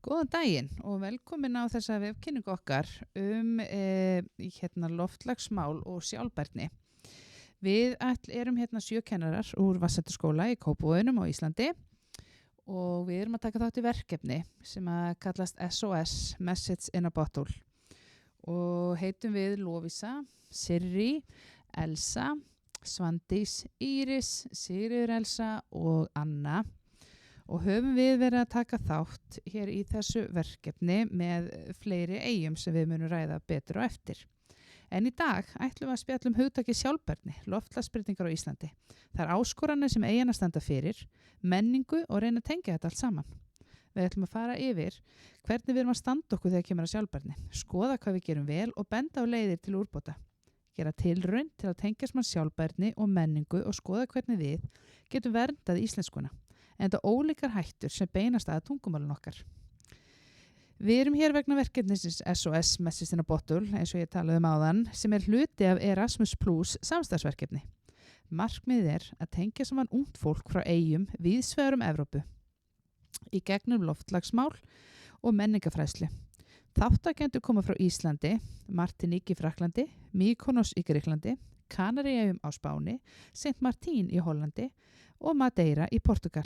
Góðan daginn og velkomin á þessa vefkynningu okkar loftslagsmál og sjálfbærni. Við erum hérna 7 kennarar úr Vatnsendurskóla í Kópavoginum á Íslandi og við erum að taka þátt í verkefni sem að kallast SOS, Message in a Bottle. Og heitum við Lovísa, Sirrí, Elsa, Svandís, Íris, Sigríður Elsa og Anna. Og höfum við verið að taka þátt hér í þessu verkefni með fleiri eyjum sem við munum ræða betur á eftir. En í dag ætlum við að spjalla hugtakið sjálfbærni, loftslagsbreytingar á Íslandi. Það er áskoranir sem eyjana standa fyrir, menningu og reyna að tengja þetta allt saman. Við ætlum að fara yfir hvernig við erum að standa okkur þegar kemur að sjálfbærni, skoða hvað við gerum vel og benda á leiðir til úrbóta. Gera tilraun til að tengja saman sjálfbærni og menningu og skoða hvernig við getum verndað íslenskuna. En það ólíkar hættur sem beinast að tungumálun okkar. Við erum hér vegna verkefnisins SOS Message in a Bottle, eins og ég talaði áðan, sem er hluti af Erasmus Plus samstarfsverkefni. Markmiðið að tengja saman ungt fólk frá eyjum víðsvegar Evrópu í gegnum loftslagsmál og menningafræðslu. Þáttakendur koma frá Íslandi, Martinique í Frakklandi, Mykonos í Grikklandi, Kanaríeyjum á Spáni, Saint Martin í Hollandi og Madeira í Portugal.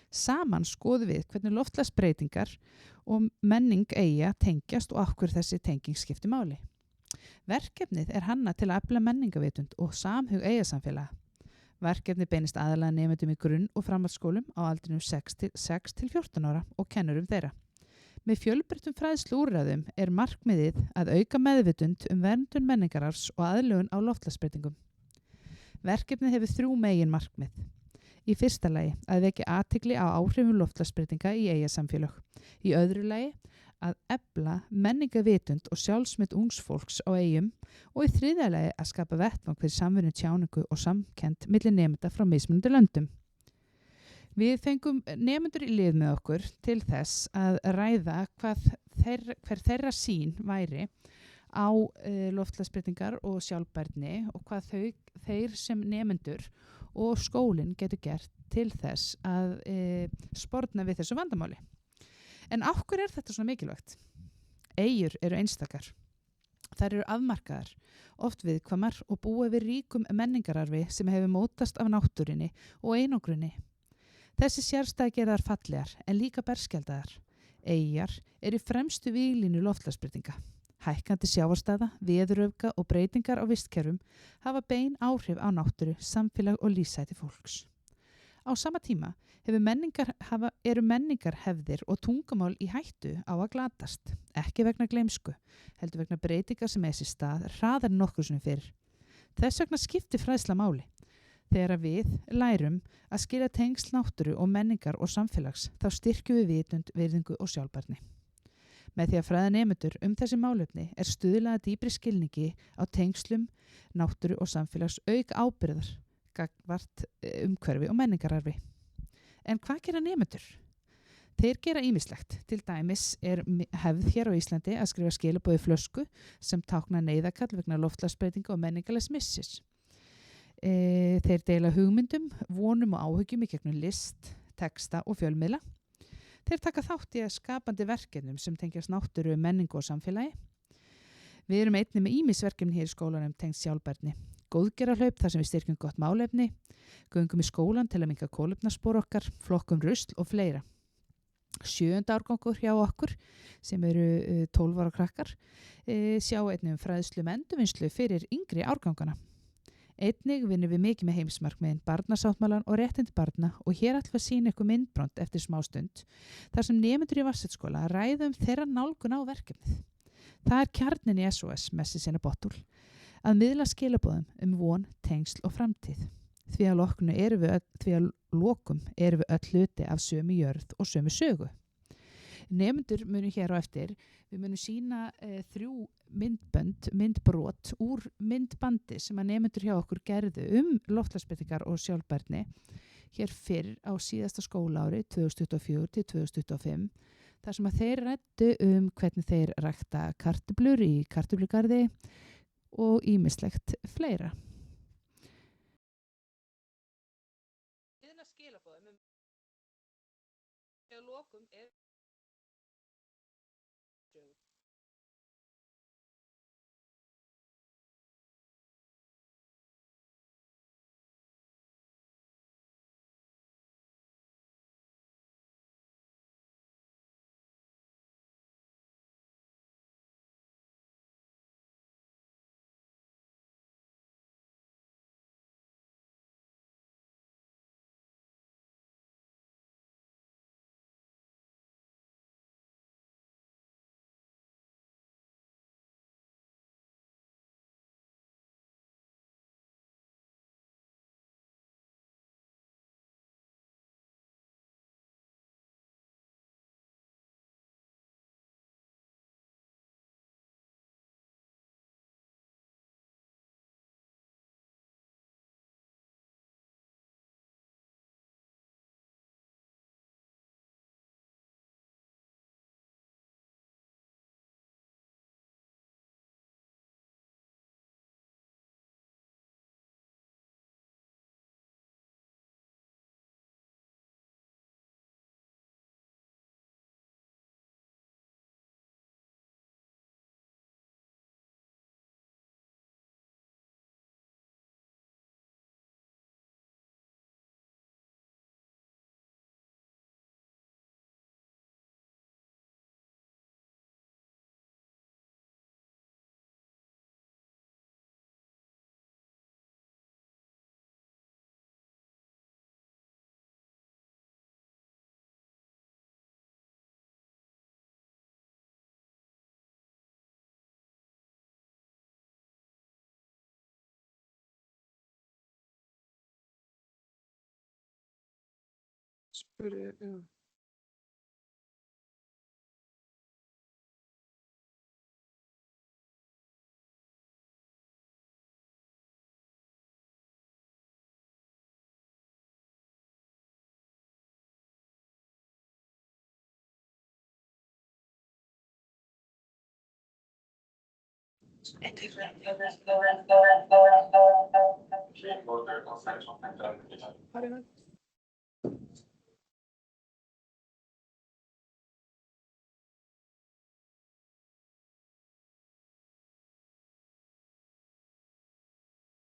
Saman skoðum við hvernig loftslagsbreytingar og menning eyja tengjast og af hverju þessi tenging skiptir máli. Verkefnið er hannað til að efla menningavitund og samhug eyjasamfélaga. Verkefnið beinist aðalega nemendum í grunn- og framhaldsskólum á aldrinum 6 til 14 ára og kennurum þeirra. Með fjölbreyttum fræðsluúrræðum er markmiðið að auka meðvitund verndun menningararfs og aðlögun á loftslagsbreytingum. Verkefnið hefur 3 meginmarkmið. Í fyrsta lagi að vekja athygli á áhrifum loftslagsbreytinga í eyjasamfélög. Í öðru lagi að efla menningavitund og sjálfsmynd ungs fólks á eyjum og í þriðja lagi að skapa vettvang fyrir samvinnu, tjáningu og samkennd milli nemenda frá mismunandi löndum. Við fengum nemendur í lið með okkur til þess að ræða hver þeirra sýn væri á loftslagsbreytingar og sjálfbærni og hvað þeir sem nemendur og skólinn getur gert til þess að sporna við þessu vandamáli. En af hverju er þetta svona mikilvægt? Eyjur eru einstakar. Þær eru afmarkaðar, oft viðkvæmar og búa við ríkum menningararfi sem hefur mótast af náttúrunni og einangrunni. Þessi sérstæða gera þær fallegar en líka berskjaldaðar. Eyjar eru í fremstu víglínu loftslagsbreytinga. Hækkandi sjávarstaða, veðuröfga og breytingar á vistkerfum hafa bein áhrif á náttúru, samfélag og lífshætti fólks. Á sama tíma eru menningarhefðir og tungumál í hættu á að glatast, ekki vegna gleymsku, heldur vegna breytingar sem sér stað hraðar en nokkru sinni fyrr. Þess vegna skiptir fræðsla máli. Þegar við lærum að skilja tengsl náttúru og menningar og samfélags, þá styrkjum við vitund, virðingu og sjálfbærni. Með því að fræða nemendur þessi málefni er stuðlað að dýpri skilningi á tengslum, náttúru og samfélags auk ábyrgðar gagnvart umhverfi og menningararfi. En hvað gera nemendur? Þeir gera ýmislegt. Til dæmis er hefð hér á Íslandi að skrifa skilaboð í flösku sem táknar neyðarkall vegna loftslagsbreytinga og menningarlegs missis. Þeir deila hugmyndum, vonum og áhyggjum í gegnum list, texta og fjölmiðla. Þeir taka þátt í að skapandi verkefnum sem tengjast náttúru, menningu og samfélagi. Við erum einnig með ýmis verkefni hér í skólanum tengst sjálfbærni. Góðgerðarhlaup þar sem við styrkjum gott málefni, göngum í skólan til að minnka kolefnaspor okkar, flokkum rusl og fleira. 7. árgangur hjá okkur, sem eru 12 ára krakkar, sjá einnig fræðslu endurvinnslu fyrir yngri árgangana. Einnig vinnum við mikið með heimsmarkmiðin barnasáttmálan og réttindi barna og hér ætlum við að sýna ykkur myndbrot eftir smástund þar sem nemendur í Vatnsendurskóla ræða þeirra nálgun á verkefnið. Það er kjarninn í SOS Message in a Bottle að miðla skilaboðum von, tengsl og framtíð. Því að lokum erum við öll hluti af sömu jörð og sömu sögu. Nemendur munum hér á eftir, við munum sýna 3 myndbrot úr myndbandi sem að nemendur hjá okkur gerðu loftslagsbreytingar og sjálfbærni hér fyrr á síðasta skólaári 2024 til 2025 þar sem að þeir ræddu hvernig þeir rækta kartöflur í kartöflugarði og ýmislegt fleira. Skilaboðum lokum er spurði, já.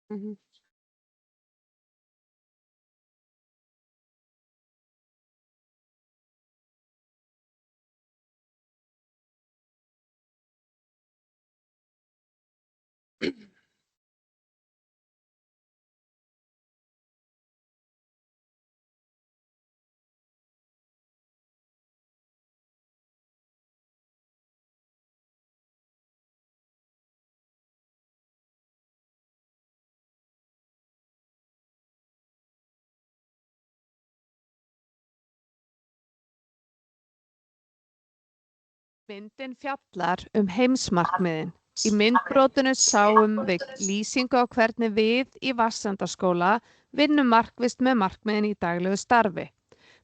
Mhm. Myndin fjallar heimsmarkmiðin. Í myndbrotinu sáum við lýsingu á hvernig við í Vatnsendaskóla vinnum markvisst með markmiðin í daglegu starfi.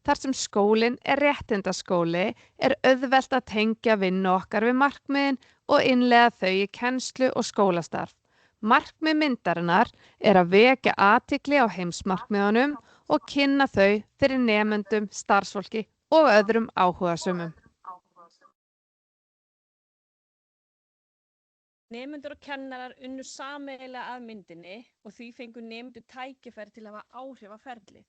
Þar sem skólinn réttindaskóli auðvelt að tengja vinnu okkar við markmiðin og innleiða þau í kennslu og skólastarf. Markmið myndarinnar að vekja athygli á heimsmarkmiðunum og kynna þau fyrir nemendum, starfsfólki og öðrum áhugasömum. Nemendur og kennarar unnu sameiginlega að myndinni og því fengu nemendur tækifæri til að hafa áhrif á ferlið.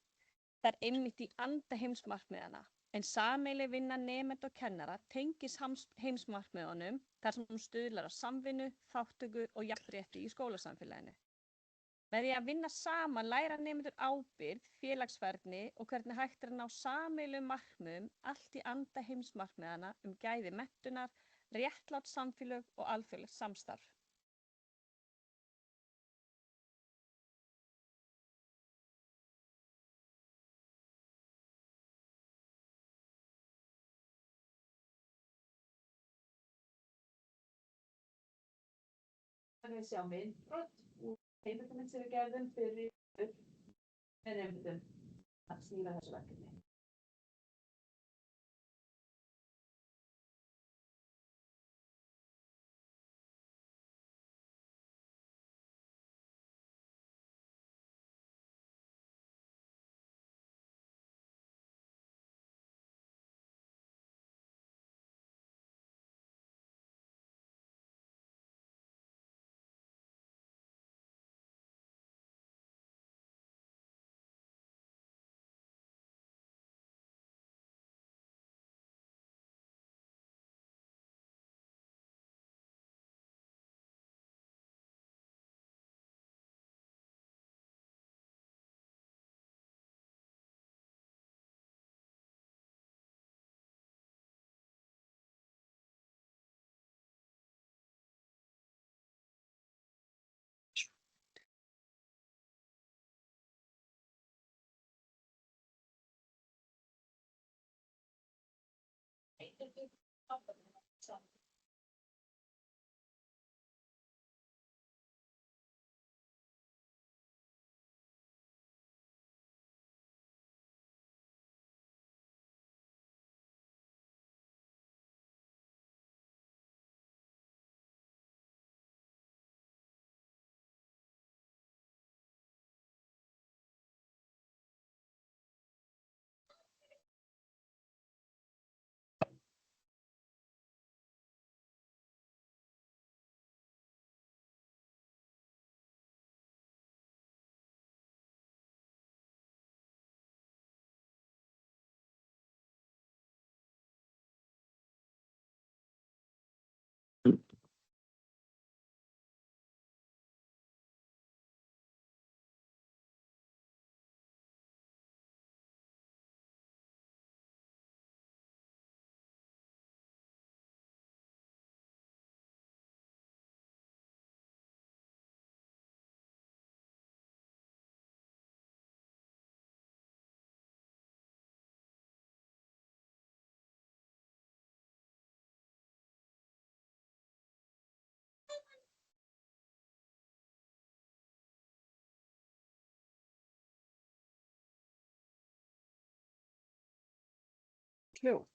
Það einmitt í anda heimsmarkmiðanna, en sameiginleg vinna nemenda og kennara tengist heimsmarkmiðunum þar sem hún stuðlar að samvinnu, þátttöku og jafnrétti í skólasamfélaginu. Með því að vinna saman læra nemendur ábyrgð, félagsfærni og hvernig hægt að ná sameiginlegum markmiðum allt í anda heimsmarkmiðanna gæði menntunar, réttlát samfélög og alþjóðlegt samstarf. Við sjá myndbrot úr heimildamynd sem við gerðum fyrir með nemendum að stýra þessu verkefni. Jú.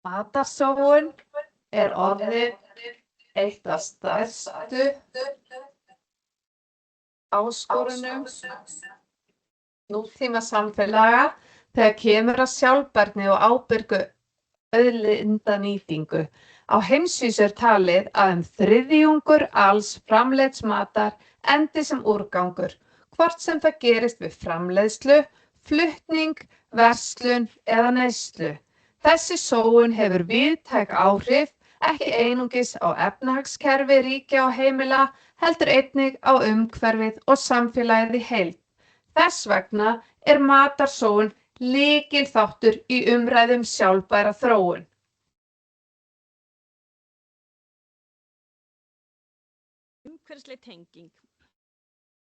Matarsóun er orðið eitt af stærstu áskorunum nútíma samfélaga þegar kemur að sjálfbærni og ábyrgu auðlindanýtingu. Á heimsvísu er talið að þriðjungur alls framleidds matar endi sem úrgangur, hvort sem það gerist við framleiðslu, flutning, verslun eða neyslu. Þessi sóun hefur víðtæk áhrif, ekki einungis á efnahagskerfi ríkja og heimila, heldur einnig á umhverfið og samfélagið í heild. Þess vegna er matarsóun lykilþáttur í umræðu um sjálfbæra þróun. Umhverfisleg tenging.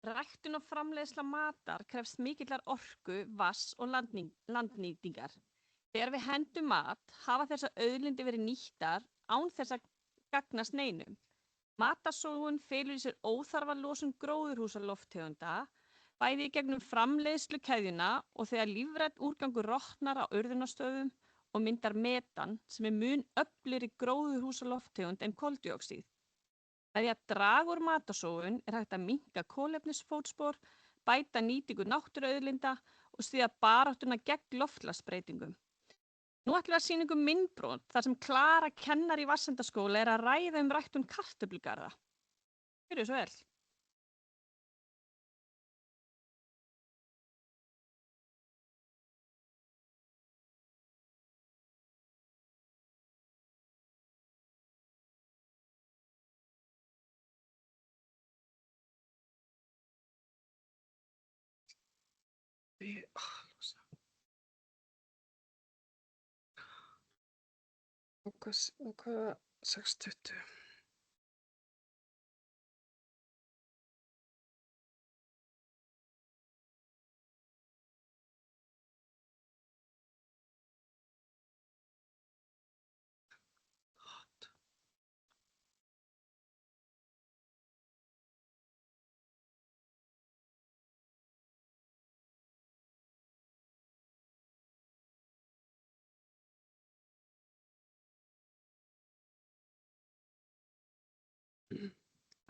Ræktun og framleiðsla matar krefst mikillar orku, vatns og landnýtingar. Þegar við hendum mat hafa þessar auðlindir verið nýttar án þess að gagnast neinum. Matarsóun felur í sér óþarfa losun gróðurhúsalofttegunda, bæði í gegnum framleiðslukeðjuna og þegar lífrænn úrgangur rotnar á urðunarstöðum og myndar metan sem er mun öflugri gróðurhúsalofttegund en koldíoxíð. Með því að draga úr matarsóun er hægt að minnka kolefnisfótspor, bæta nýtingu náttúruauðlinda og styðja baráttuna gegn loftslagsbreytingum. Nú ætlum við að sýna ykkur myndbrot þar sem Klara kennari í Vatnsenda-skóla er að ræða um ræktun kartöflugarða. Gjörið svo vel. Og hvað 6:20?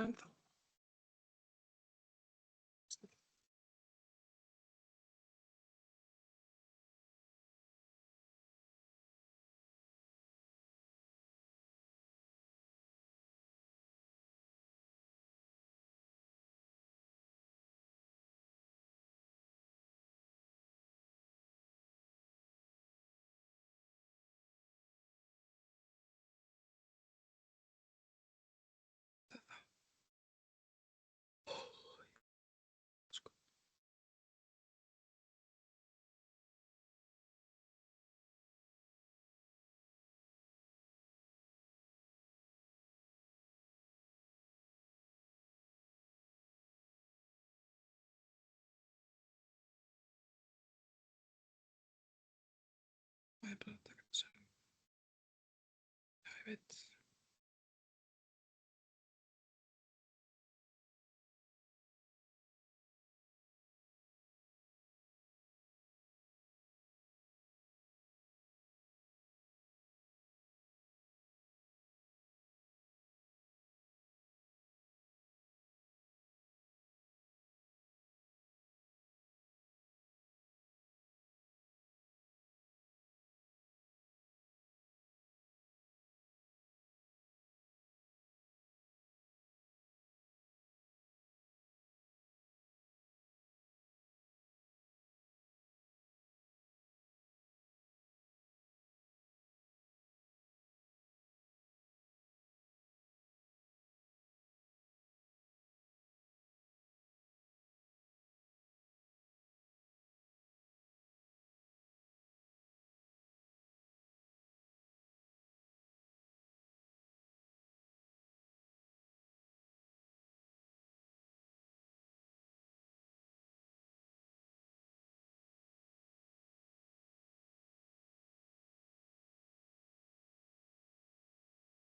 Ennþá. ég bara að taka þetta sem. Já, ég veit.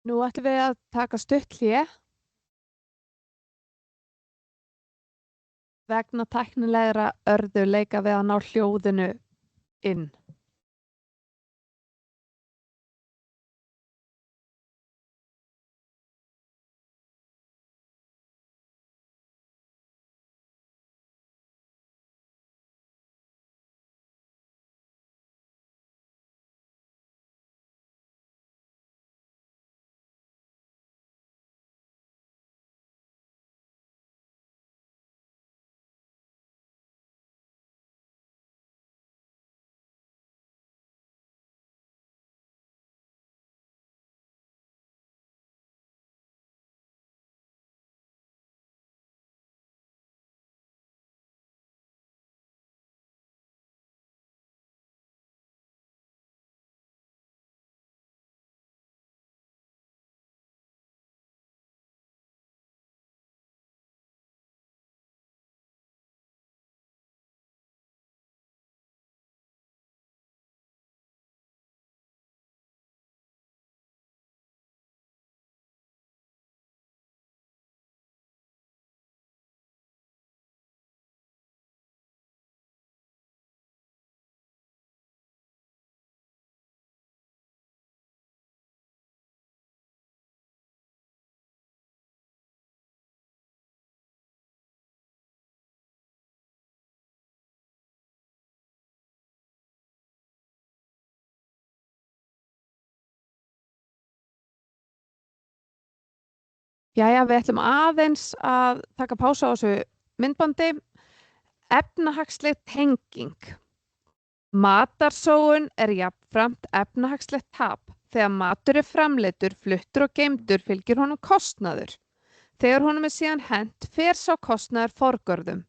Nú ætlum við að taka stutt hlé vegna tæknilegra örðugleika við að ná hljóðinu inn. Jæja, við ætlum aðeins að taka pásu á þessu myndbandi. Efnahagsleg tenging. Matarsóun jafnframt efnahagslegt tap. Þegar matur framleiddur, fluttur og geymdur fylgir honum kostnaður. Þegar honum síðan hent fer sá kostnaður forgörðum.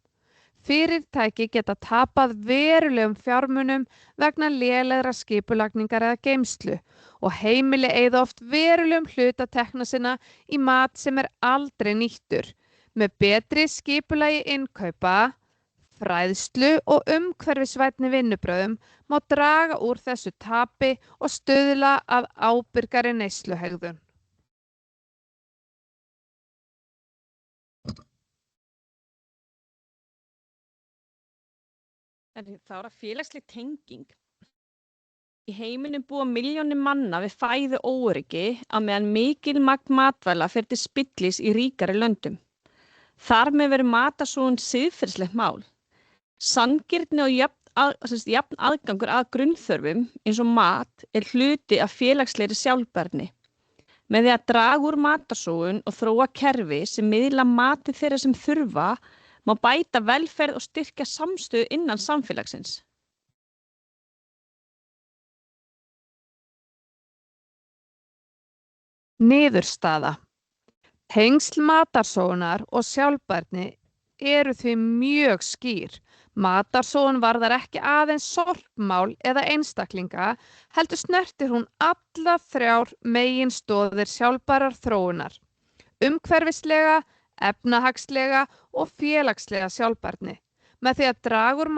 Fyrirtæki geta tapað verulegum fjármunum vegna lélegra skipulagningar eða geymslu og heimili eyða oft verulegum hluta tekna sinna í mat sem aldrei nýttur. Með betri skipulagi innkaupa, fræðslu og umhverfisvænni vinnubrögðum má draga úr þessu tapi og stuðla að ábyrgari neysluhegðun. Þá það félagsleg tenging. Í heiminum búa milljónir manna við fæðu óöryggi á meðan mikil magn matvæla fer til spillis í ríkari löndum. Þar með verður matarsóun siðferðislegt mál. Sanngirni og jafn aðgangur að grunnþörfum eins og mat hluti af félagslegri sjálfbærni. Með því að draga úr matarsóun og þróa kerfi sem miðla mati þeirra sem þurfa má bæta velferð og styrkja samstöðu innan samfélagsins. Niðurstaða. Tengsl matarsóunar og sjálfbærni eru því mjög skýr. Matarsóun varðar ekki aðeins sorpmál eða einstaklinga, heldur snertir hún alla þrjár meginstoðir sjálfbærar þróunar. Umhverfislega, efnahagslega og félagslega sjálfbærni. Með því að draga úr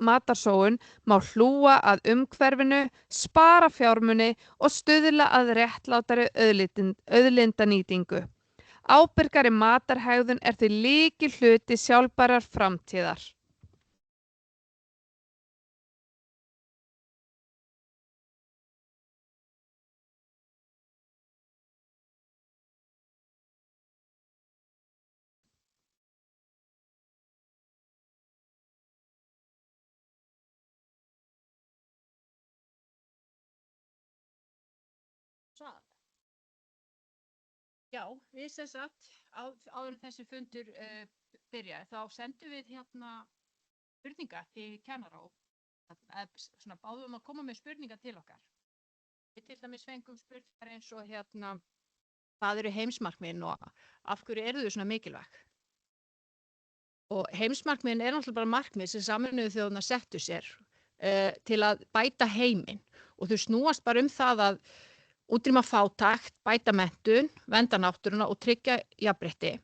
matarsóun má hlúa að umhverfinu, spara fjármuni og stuðla að réttlátari auðlindanýtingu. Ábyrgari matarhegðun því lykilhluti sjálfbærrar framtíðar. Já, við sem sagt, áður en þessi fundur byrjaði, þá sendum við spurningar til kennara og svona báðum að koma með spurningar til okkar. Við til dæmis fengum spurningar eins og hvað eru heimsmarkmiðin og af hverju eru þau svona mikilvæg? Og heimsmarkmiðin náttúrulega bara markmið sem Sameinuðu þjóðirnar settu sér til að bæta heiminn og þau snúast bara það að útrýma fátækt, bæta menntun, vernda náttúruna og tryggja jafnrétti.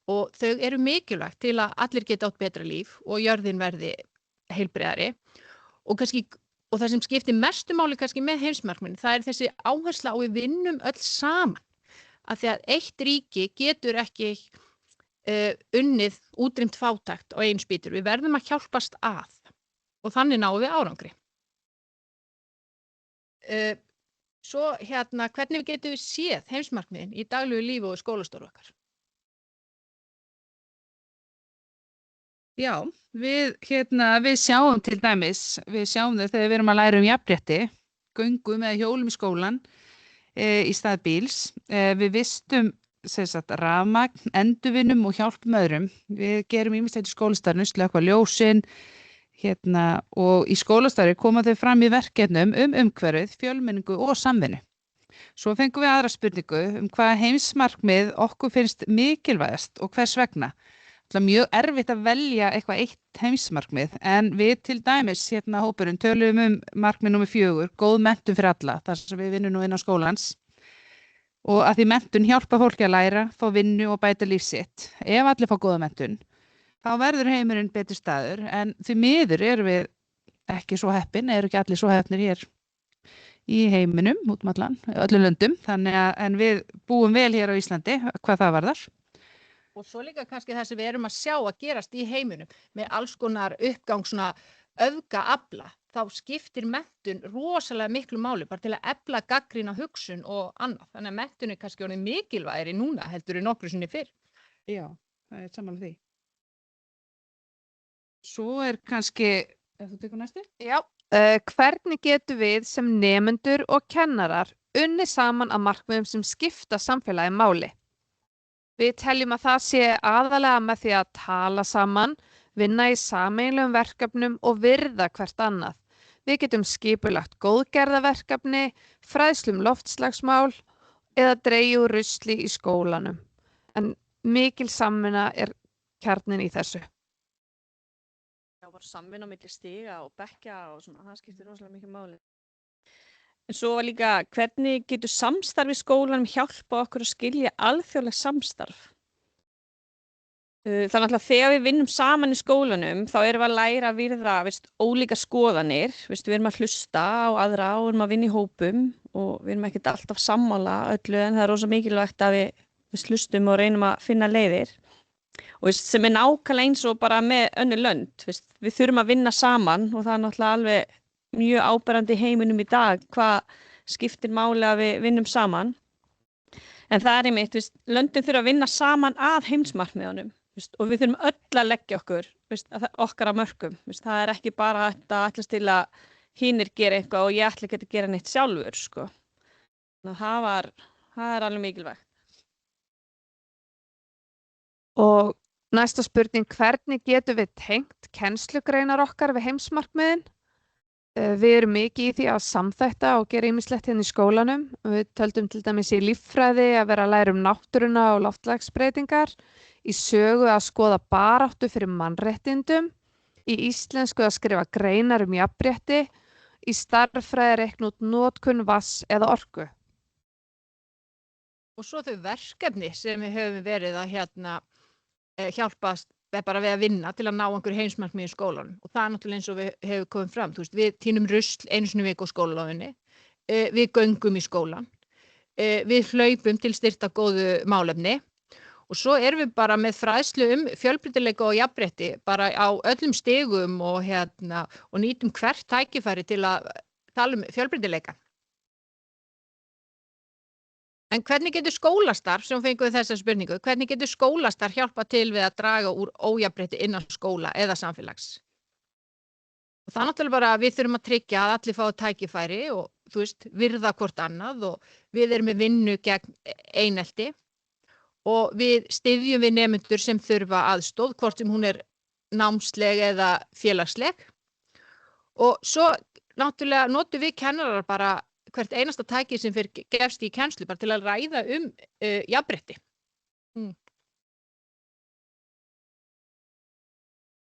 Og þau eru mikilvægt til að allir geta átt betra líf og jörðin verði heilbrigðari. Og það sem skiptir mestu máli kannski með heimsmarkmiðin, það þessi áhersla á við vinnum öll saman. Af því að eitt ríki getur ekki unnið útrýmt fátækt á eigin spýtur. Við verðum að hjálpast að og þannig náum við árangri. Svo hvernig getum við séð heimsmarkmiðin í daglegu lífi og skólastarfi okkar? Já, við sjáum til dæmis, við sjáum þau þegar við erum að læra jafnrétti, göngum eða hjólum í skólan í stað bíls. Við vistum rafmagn, endurvinnum og hjálpum öðrum. Við gerum ýmislegt í skólastarfinu, slökkva ljósin, og í skólastarfi koma þau fram í verkefnum umhverfið, fjölmenningu og samvinnu. Svo fengum við aðra spurningu hvaða heimsmarkmið okkur finnst mikilvægast og hvers vegna. Það er mjög erfitt að velja eitthvað eitt heimsmarkmið, en við til dæmis hópurinn tölum markmið númer 4, góð menntun fyrir alla, þar sem við vinnum nú inn á skólans. Og að því menntun hjálpa fólki að læra, fá vinnu og bæta líf sitt. Ef allir fá góða menntun, þá verður heimurinn betri staður, en því miður erum við ekki svo heppin, eru ekki allir svo heppnir hér í heiminum, út allan, öllum löndum, en við búum vel hér á Íslandi, hvað það varðar. Og svo líka kannski það sem við erum að sjá að gerast í heiminum með alls konar uppgang svona öfgaafla, þá skiptir menntun rosalega miklu máli bara til að efla gagnrýna hugsun og annað. Þannig að menntun kannski orðið mikilvægari núna heldur en nokkru sinni fyrr. Já, það sammála því. Svo kannski, ef þú tekur næstu? Já. Hvernig getum við sem nemendur og kennarar unnið saman að markmiðum sem skipta samfélagi máli? Við teljum að það sé aðalega með því að tala saman, vinna í sameiginlegum verkefnum og virða hvert annað. Við getum skipulagt góðgerðaverkefni, fræðslu loftslagsmál eða dregið úr rusli í skólanum. En mikil samvinna kjarninn í þessu. Já, bara samvinna á milli stiga og bekkja og svona, það skiptir rosalega mikið máli. En svo var líka, hvernig getur samstarf í skólanum hjálpa okkur að skilja alþjóðlegt samstarf? Þannig að þegar við vinnum saman í skólanum, þá erum við að læra að virða ólíka skoðanir. Við erum að hlusta á aðra og erum að vinna í hópum og við erum ekkert alltaf sammála öllu, en það rosa mikilvægt að við hlustum og reynum að finna leiðir. Og sem nákvæmlega eins og bara með önnur lönd. Við þurfum að vinna saman og það náttúrulega alveg mjög áberandi í heiminum í dag hvað skiptir máli að við vinnum saman. En það einmitt, löndin þurfa að vinna saman að heimsmarkmiðunum og við þurfum öll að leggja okkar að mörkum. Það ekki bara að ætlast til að hinir gera eitthvað og ég ætla ekki að gera neitt sjálfur. Sko. Það alveg mikilvægt. Og næsta spurning, hvernig getum við tengt kennslugreinar okkar við heimsmarkmiðin? Við erum mikið í því að samþætta og gera ýmislegt hérna í skólanum. Við töldum til dæmis í líffræði að vera að læra náttúruna og loftslagsbreytingar, í sögu að skoða baráttu fyrir mannréttindum, í íslensku að skrifa greinar jafnrétti, í stærðfræði reikna út notkun vatns eða orku. Og svo þau verkefni sem við höfum verið að hjálpa bara við að vinna til að ná einhverju heimsmarkmiði í skólanum og það er náttúrulega eins og við hefur komið fram, þú veist, við tínum rusl einu sinni í viku á skólalóðinni, við göngum í skólan, við hlaupum til styrta góðu málefni og svo erum við bara með fræðslu fjölbreytileika og jafnrétti bara á öllum stigum og og nýtum hvert tækifæri til að tala fjölbreytileika. En hvernig getur skólastarf, sem fengum við þessa spurningu, hvernig getur skólastarf hjálpa til við að draga úr ójafnrétti innan skóla eða samfélags? Og það náttúrulega bara að við þurfum að tryggja að allir fái tækifæri og þú veist, virða hvort annað og við erum með vinnu gegn einelti og við styðjum við nemendur sem þurfa aðstoð, hvort sem hún er námsleg eða félagsleg. Og svo náttúrulega notum við kennarar bara hvert einasta tæki sem gefst í kennslu bara til að ræða jafnrétti.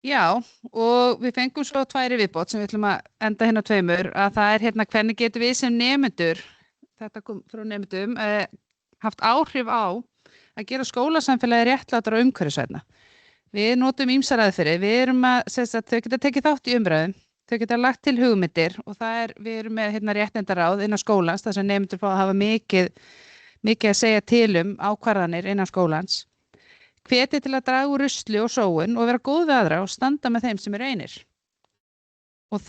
Já, og við fengum svo 2 viðbót sem við ætlum að enda hérna 2, að það er hvernig getum við sem nemendur, þetta kom frá nemendum, haft áhrif á að gera skólasamfélagi réttlátara og umhverfisvænna. Við notum ýmsar aðferðir, við erum að þau geta tekið þátt í umræðum, þau geta lagt til hugmyndir og við erum með réttindaráð innan skólans þar sem nemendur fá að hafa mikið að segja til ákvarðanir innan skólans. Hvetja til að draga úr rusli og sóun og vera góð við aðra og standa með þeim sem eru einir. Og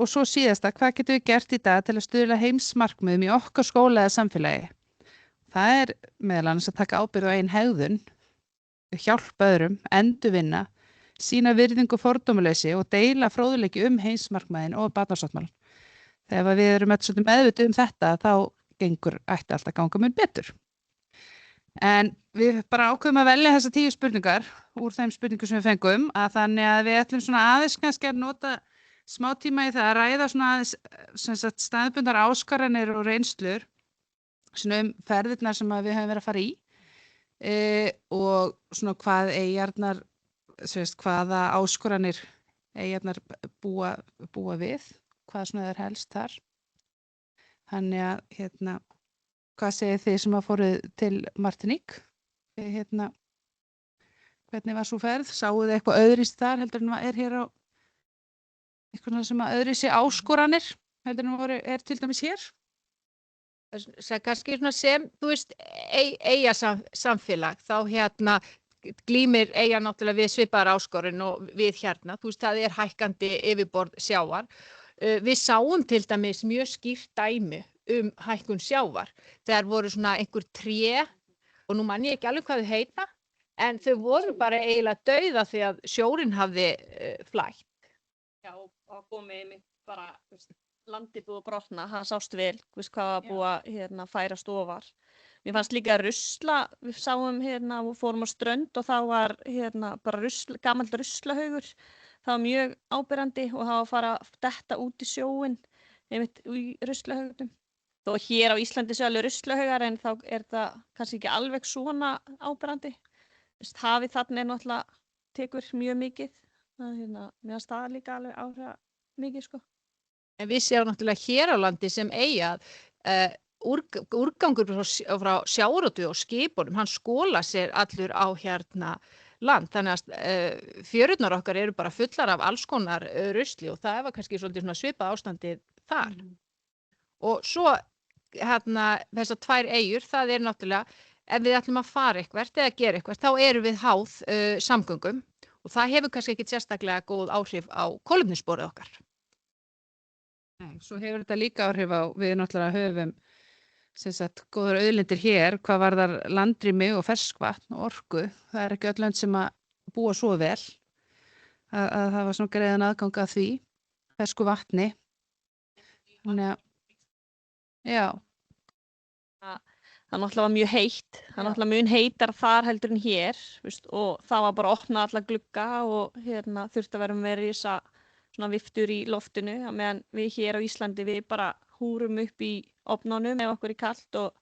svo síðasta, hvað getum við gert í dag til að stuðla heimsmarkmiðum í okkar skóla eða samfélagi? Það meðal annars að taka ábyrgð á eigin hegðun, hjálpa öðrum, endurvinna, sýna virðingu og fordómaleysi og deila fróðleiki heimsmarkmiðin og barnasáttmálann. Þegar við erum öll meðvituð þetta, þá ætti alltaf ganga mun betur. En við bara ákveðum að velja þessar 10 spurningar úr þeim spurningum sem við fengum, að þannig að við ætlum aðeins kannski að nota smá tíma í það að ræða aðeins staðbundnar áskoranir og reynslur ferðirnar sem við höfum verið að fara í og hvað eyjarnar hvaða áskoranir eyjarnar búa við, hvað er helst þar. Þannig að hvað segir þið sem að fóruð til Martinique? Hvernig var svo ferð? Sáuð þið eitthvað öðruvísi þar heldur en hér á eitthvað sem að öðruvísi áskoranir heldur en til dæmis hér? Kannski sem, þú veist, eyjasamfélag, þá glímir eyja náttúrulega við svipaðar áskorun og við þú veist, það hækkandi yfirborð sjávar. Við sáum til dæmis mjög skýrt dæmi hækkun sjávar. Þegar voru einhver tré, og nú man ég ekki alveg hvað þau heita, en þau voru bara eiginlega dauða því að sjórinn hafði flætt. Já, og komið bara, landið búið að brotna, það sást vel, hvað var búið að færast ofar. Mér fannst líka rusla, við sáum og fórum á strönd og þá var bara gamall ruslahaugur. Það var mjög áberandi og það var að fara að detta út í sjóinn í ruslahaugunum. Þó hér á Íslandi séu alveg ruslahaugar en þá það kannski ekki alveg svona áberandi. Hafið þarna náttúrulega tekur mjög mikið. Mér fannst það líka alveg áhrifa mikið, sko. En við séum náttúrulega hér á landi sem eyja úrgangur frá sjávarútvegi og skipunum, hann skóla sér allur á land, þannig að fjörurnar okkar eru bara fullar af alls konar rusli og það var kannski svolítið svipað ástandið þar. Og svo þessar 2 eyjur, það náttúrulega, ef við ætlum að fara eitthvað eða gera eitthvað, þá erum við háð samgöngum og það hefur kannski ekki sérstaklega góð áhrif á kolefnissporið okkar. Nei, svo hefur þetta líka áhrif á, við náttúrulega höfum góðar auðlindir hér, hvað varðar landrými og ferskvatn og orku. Það ekki öll lönd sem að búa svo vel að það var greiðan aðgang að því, fersku vatni. Þannig að, já. Það náttúrulega var mjög heitt, það náttúrulega mun heitar þar heldur en hér, og það var bara að opna alla glugga og þurfti að vera með risa viftur í loftinu, meðan við hér á Íslandi við bara húrum upp í ofnunum ef okkur kalt og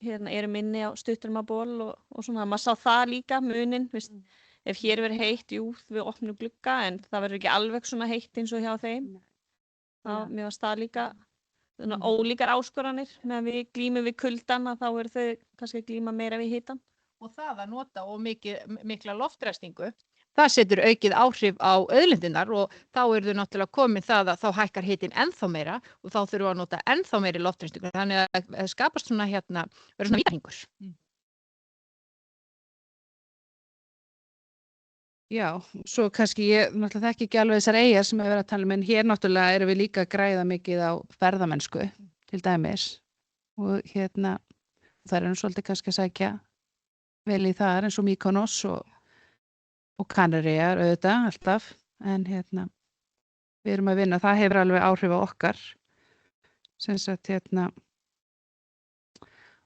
erum inni á stuttarmaból og svona, maður sá það líka munin, ef hér verður heitt, jú, við opnum glugga en það verður ekki alveg svona heitt eins og hjá þeim. Mér fannst það líka ólíkar áskoranir, meðan við glímum við kuldann þá eru þau kannski að glíma meira við hitann. Og það að nota og mikla loftræstingu, það setur aukið áhrif á auðlindirnar og þá eru þau náttúrulega komið það að þá hækkar hitinn ennþá meira og þá þurfum við að nota ennþá meiri loftþrýstingur. Þannig að skapast svona verður svona vítahringur. Já, svo kannski ég náttúrulega þekki ekki alveg þessar eyjar sem við verðum að tala en hér náttúrulega erum við líka að græða mikið á ferðamennsku til dæmis og það er svolítið kannski að sækja vel í þar eins og Mykonos og Kanaríar auðvitað alltaf en við erum að vinna, það hefur alveg áhrif á okkar sem sagt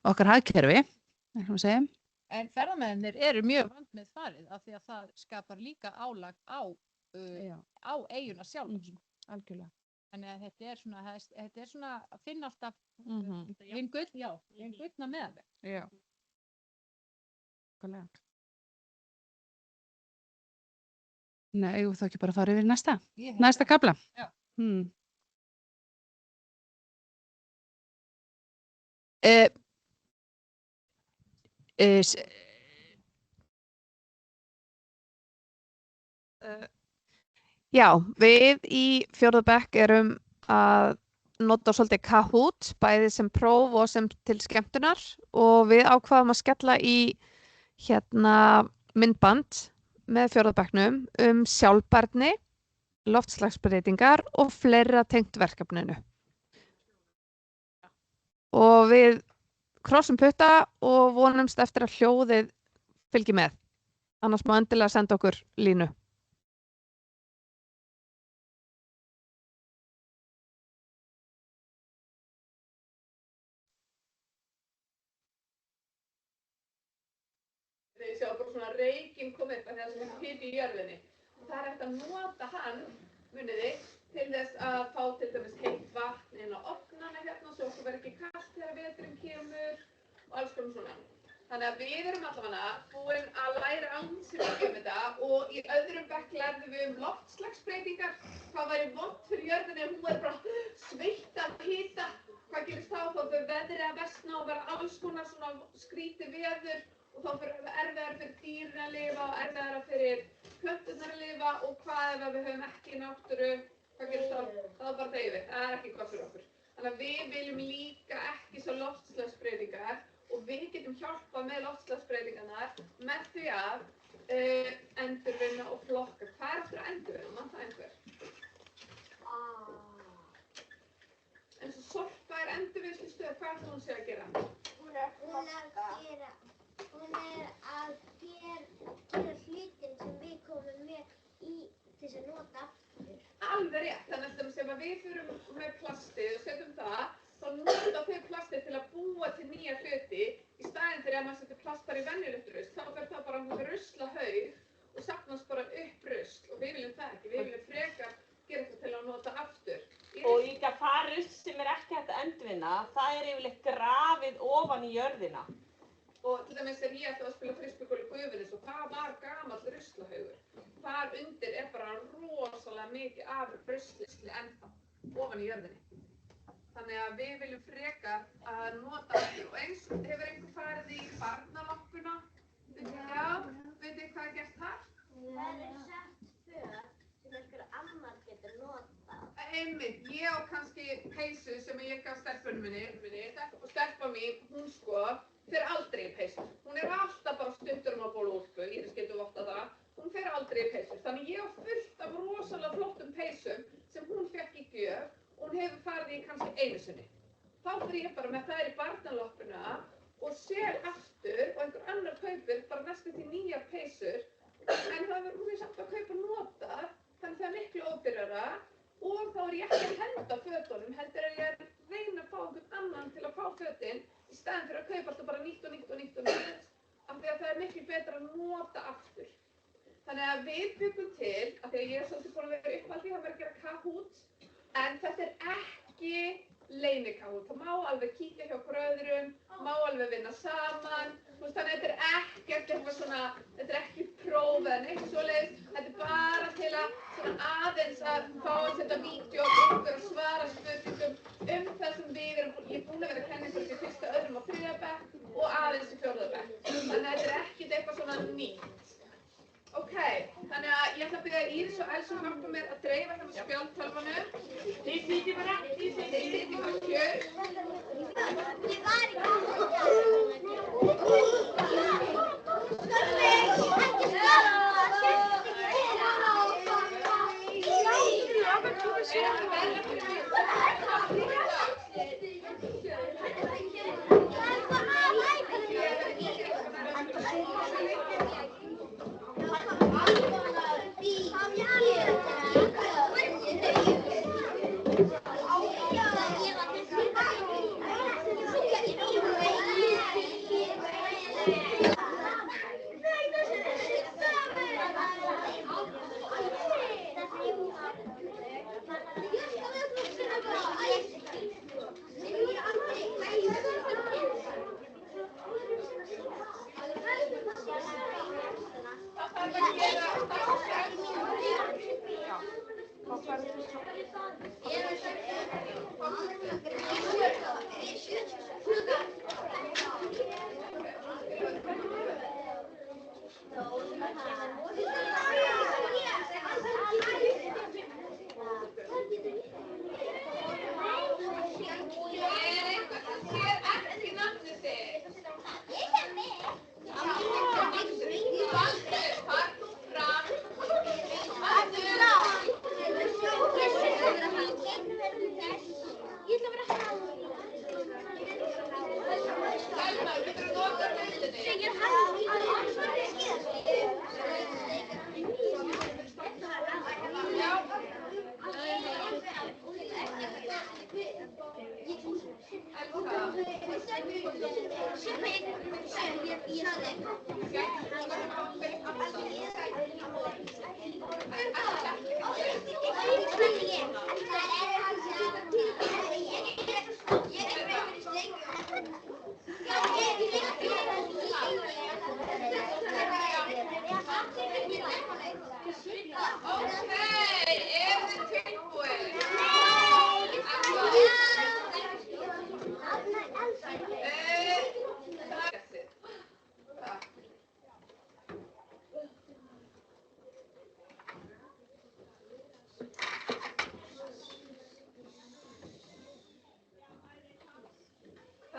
okkar hagkerfi, eins og við segjum. En ferðamennir eru mjög vant með farið af því að það skapar líka álag á eyjuna sjálf. Algjörlega. Þannig að þetta er svona að finna alltaf hinn gullna meðalveg. Já. Algjörlega. Nei, eigum við þá ekki bara að fara yfir í næsta kafla? Já. Já, við í 4. bekk erum að nota svolítið Kahoot, bæði sem próf og sem til skemmtunar og við ákvaðum að skella í myndband með 4. bekknum sjálfbærni, loftslagsbreytingar og fleira tengt verkefninu. Og við krossum putta og vonumst eftir að hljóðið fylgi með. Annars má endilega senda okkur línu. Þegar ég sjá bara svona reykinn koma upp að það sem er hiti í jörðinni. Og það er hægt að nota hann, muniði, til þess að fá til dæmis heitt vatn inn á ofnana hérna svo okkur verður ekki kalt þegar veturinn kemur og alls konar svona. Þannig að við erum allavega búin að læra ansi mikið þetta og í öðrum bekk lærðum við loftslagsbreytingar. Hvað væri vont fyrir jörðinni ef hún væri bara sveitt af hita. Hvað gerist þá? Þá fyrir veðrið að versna og verða alls konar svona skrítið veður og þá fyrir erfiðara fyrir dýrin að lifa og erfiðara fyrir plönturnar að lifa og hvað ef við höfum ekki náttúru? Hvað gerist þá? Það bara deyfið. Það er ekki gott fyrir okkur. Þannig að við viljum líka ekki svo loftslagsbreytingar og við getum hjálpað með loftslagsbreytingarnar með því að endurvinna og flokka. Hvað er aftur að endurvinna? Man það einhver? En svo Sorpa er endurvinnslustöð. Hvað er hún að gera? Hún er að gera hlutin sem við komum með til þess að nota aftur. Alveg rétt. Þannig að sem við fyrir með plastið og setjum það, þá nota þau plastið til að búa til nýja hluti í staðinn fyrir að maður setur plast bara í venjulegt rusl. Þá fer það bara hún ruslahaug og safnast bara upp rusl og við viljum það ekki. Við viljum frekar gera þetta til að nota aftur. Og líka það rusl sem er ekki hægt að endurvinna, það er yfirleitt grafið ofan í jörðina. Og til dæmis er ég alltaf að spila frisbeegolf í Gufunes og það var gamall ruslahaugur. Þar undir er bara rosalega mikið af rusli ennþá ofan í jörðinni. Þannig að við viljum frekar að nota aftur og eins hefur einhver farið í barnalampuna. Já, veitir hvað er gert þar? Það er sett föt sem einhver annar getur notað. Einmitt, ég á kannski peysu sem ég gaf stelpunum minni og stelpa mín, hún sko, fer aldrei í peysu. Hún er alltaf bara stuttur á bólúlpu, Íris getur vottað það. Hún fer aldrei í peysu. Þannig ég á fullt af rosalega flottum peysum sem hún fekk í gjöf og hún hefur farið í kannski einu sinni. Þá fyrir ég bara með þær í barnaloppuna og sel aftur og einhver annar kaupir bara næstum því nýjar peysur en hún er samt að kaupa nota þannig það er miklu ódýrara og þá er ég ekki að henda fötunum heldur er ég að reyna að fá einhvern annan til að fá fötin í staðinn fyrir að kaupa alltaf bara nýtt af því að það er miklu betra að nota aftur. Þannig að við byggum til, af því að ég er svolítið búin að vera uppaldi, það verður að gera Kahoot, en þetta er ekki leyni Kahoot. Það má alveg kíkja hjá öðrum, má alveg vinna saman, þannig að þetta er ekkert eitthvað svona, þetta er ekki próf eða neitt svoleiðis, þetta er bara til að svona aðeins að fá að setja vídeo og ykkur að svara spurningum það sem ég er búin að vera að kenna ykkur í 1., 2. og 3. bekk og aðeins í 4. bekk. Þannig að þetta er ekkert eitthvað svona nýtt. Ok, þannig ég ætla að biðja Íris og Elsu hjálpa mér að dreifa hérna spjaldtölvunum. Þið sitjið bara kjör. Ég var í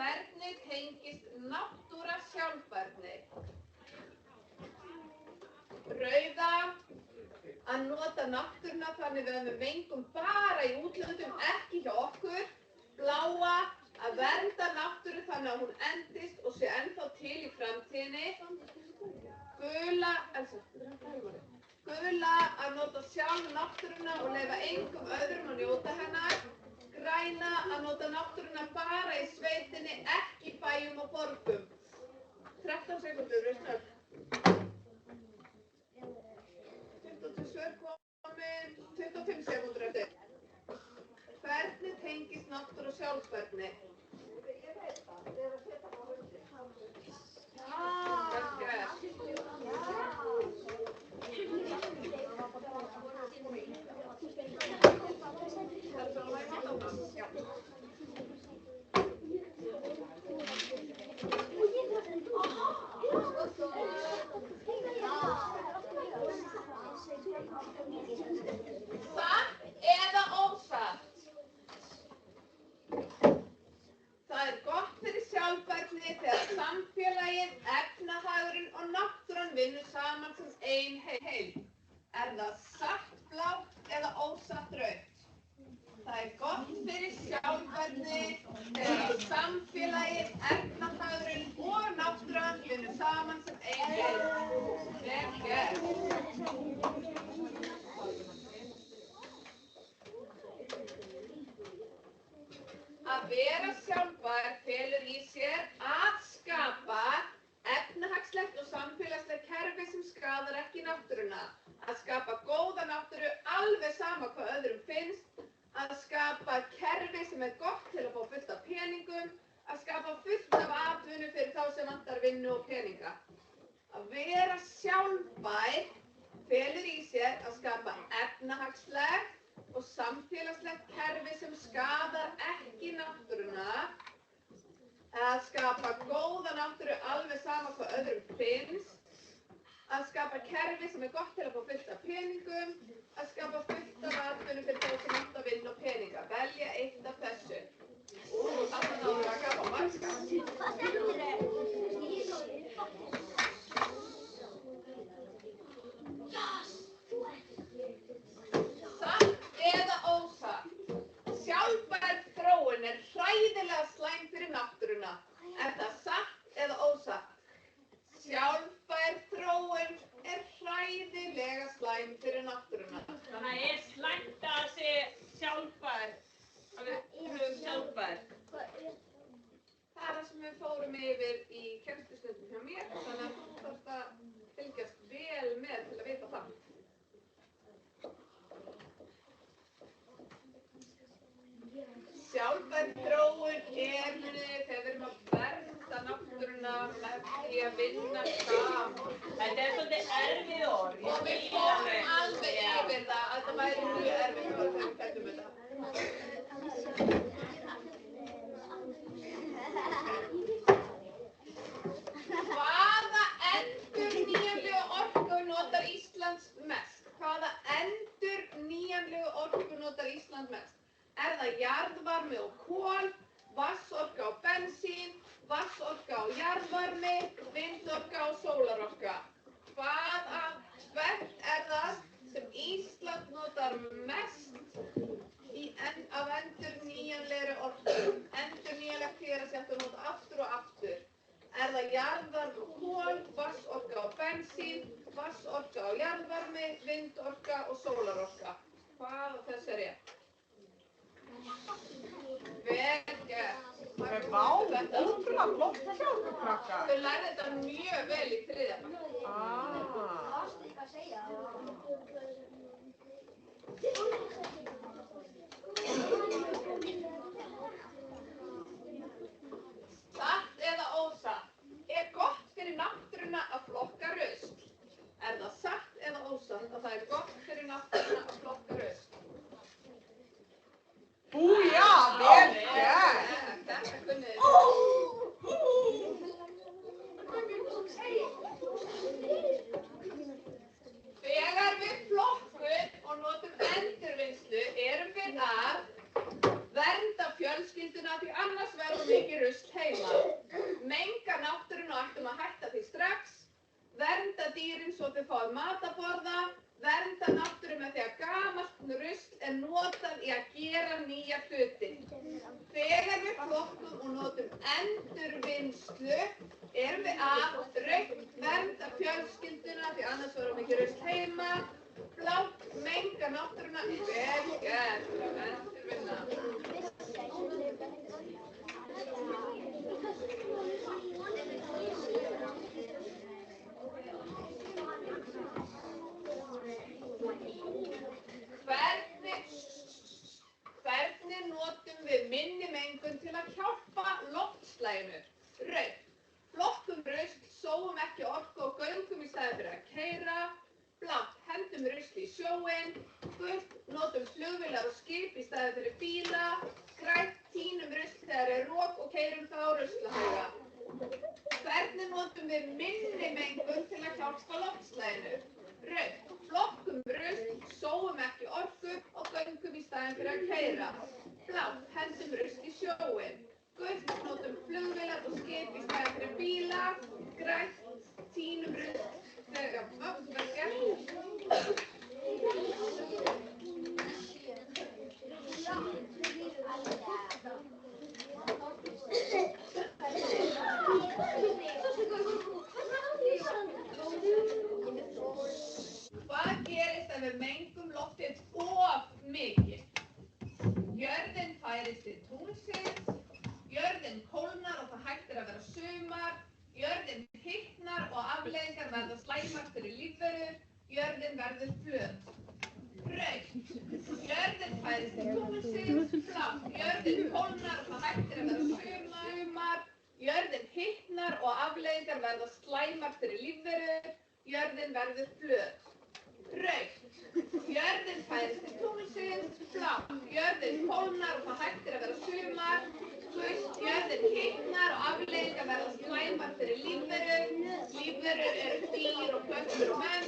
Hvernig tengist náttúra sjálfbærni? Rauða, að nota náttúruna þannig við mengum bara í útlöndum, ekki hjá okkur. Bláa, að vernda náttúru þannig að hún endist og sé ennþá til í framtíðinni. Gula, að nota sjálf náttúruna og leyfa engum öðrum að njóta hennar. Græna, að nota náttúruna bara í sveitinni, ekki í bæjum og borgum. 13 sekúndur, snögg. 22 svör komin, 25 sekúndur eftir. Hvernig tengist náttúra sjálfbærni? Ég veit það, það að setja á hundi. Vel gert. Satt eða ósatt? Það gott fyrir sjálfbærni þegar samfélagið, efnahagurinn og náttúran vinnur saman sem ein heild. Það satt blátt eða ósatt rautt? Það gott fyrir sjálfbærni þegar samfélagið, efnahagurinn og náttúran vinnur saman sem ein heild. Vel gert. Að vera sjálfbær felur í sér að skapa efnahagslegt og samfélagslegt kerfi sem skaðar ekki náttúruna. Að skapa góða náttúru alveg sama hvað öðrum finnst. Að skapa kerfi sem gott til að fá fullt af peningum. Að skapa fullt af atvinnu fyrir þá sem vantar vinnu og peninga. Að vera sjálfbær felur í sér að skapa efnahagslegt og samfélagslegt kerfi sem skaðar ekki náttúruna, að skapa góða náttúru alveg sama hvað öðrum finnst, að skapa kerfi sem gott til að fá fullt af peningum, að skapa fullt af atvinnu fyrir þá sem alltaf vinna og peninga. Velja eitt af þessu. Þarna náðum við að skapa marga. Satt eða ósatt? Sjálfbær þróun hræðilega slæm fyrir náttúruna. Er það satt eða ósatt? Sjálfbær þróun hræðilega slæm fyrir náttúruna. Það slæmt að sé sjálfbær, að við höfum sjálfbær. Það það sem við fórum yfir í kennslustundum hjá mér, þannig að þú þarft að fylgjast vel með til að vita það. Sjálfbær þróun munið þegar við erum að vernda náttúruna með því að vinna saman. Þetta svolítið erfið orð. Og við fórum alveg yfir það að það væri mjög erfið orð þegar við fættum þetta. Hvaða endurnýjanlegu orku notar Ísland mest? Hvaða endurnýjanlegu orku notar Ísland mest? Er það jarðvarmi og kol, vatnsorka og bensín, vatnsorka og jarðvarmi, vindorka og sólarorka? Hvert er það sem Ísland notar mest af endurnýjanlegri orku? Endurnýjanlegt er að setja nota aftur og aftur. Er það jarðvarmi og kol, vatnsorka og bensín, vatnsorka og jarðvarmi, vindorka og sólarorka? Hvað af þessu er rétt? Vel gert. Vá, ótrúlega flott hjá ykkur krakkar. Þau lærðu þetta mjög vel í 3. bekk. Satt eða ósatt? Er gott fyrir náttúruna að flokka rusl? Er það satt eða ósatt að það er gott fyrir náttúruna að flokka rusl? Búja, vel gert. Þetta kunnið þið. Þegar við flokkum og notum endurvinnslu erum við að vernda fjölskylduna því annars verður mikið rusl heima. Menga náttúruna og ættum að hætta því strax. Vernda dýrin svo þau fáið mat að borða. Vernda náttúru með því að gamalt rusl notað í að gera nýja hluti. Þegar við flokkum og notum endurvinnslu erum við að vernda fjölskylduna því annars verður mikið rusl heima. Blátt menga náttúruna. Vel gert. Endurvinna. Hvernig notum við minni mengun til að hjálpa loftslaginu? Rautt. Flokkum rusl, sóum ekki orku og göngum í staðinn fyrir að keyra. Blátt. Hendum rusl í sjóinn. Gult. Notum flugvélar og skip í staðinn fyrir bíla. Grænt. Tínum rusl þegar er rok og keyrum þá ruslahauga. Hvernig notum við minni mengun til að hjálpa loftslaginu? Rautt. Flokkum rusl, sóum ekki orku og göngum í staðinn fyrir að keyra. Blátt. Hendum rusl í sjóinn. Gult. Notum flugvélar og skip í staðinn fyrir bíla. Grænt. Tínum rusl þegar Hvað gerist ef við mengum loftið of mikið? Jörðin færist til tunglsins, jörðin kólnar og það hættir að vera sumar, jörðin hitnar og afleiðingar verða slæmar fyrir lífverur, jörðin verður flöt. Rautt. Jörðin færist til tunglsins, blátt. Jörðin kólnar og það hættir að vera sumar, jörðin hitnar og afleiðingar verða slæmar fyrir lífverur, jörðin verður flöt. Rautt. Jörðin færist til tunglsins, blátt. Jörðin kólnar og það hættir að vera sumar, gult. Jörðin hitnar og afleiðingar verða slæmar fyrir lífverur, Lífverur eru dýr og plöntur og menn.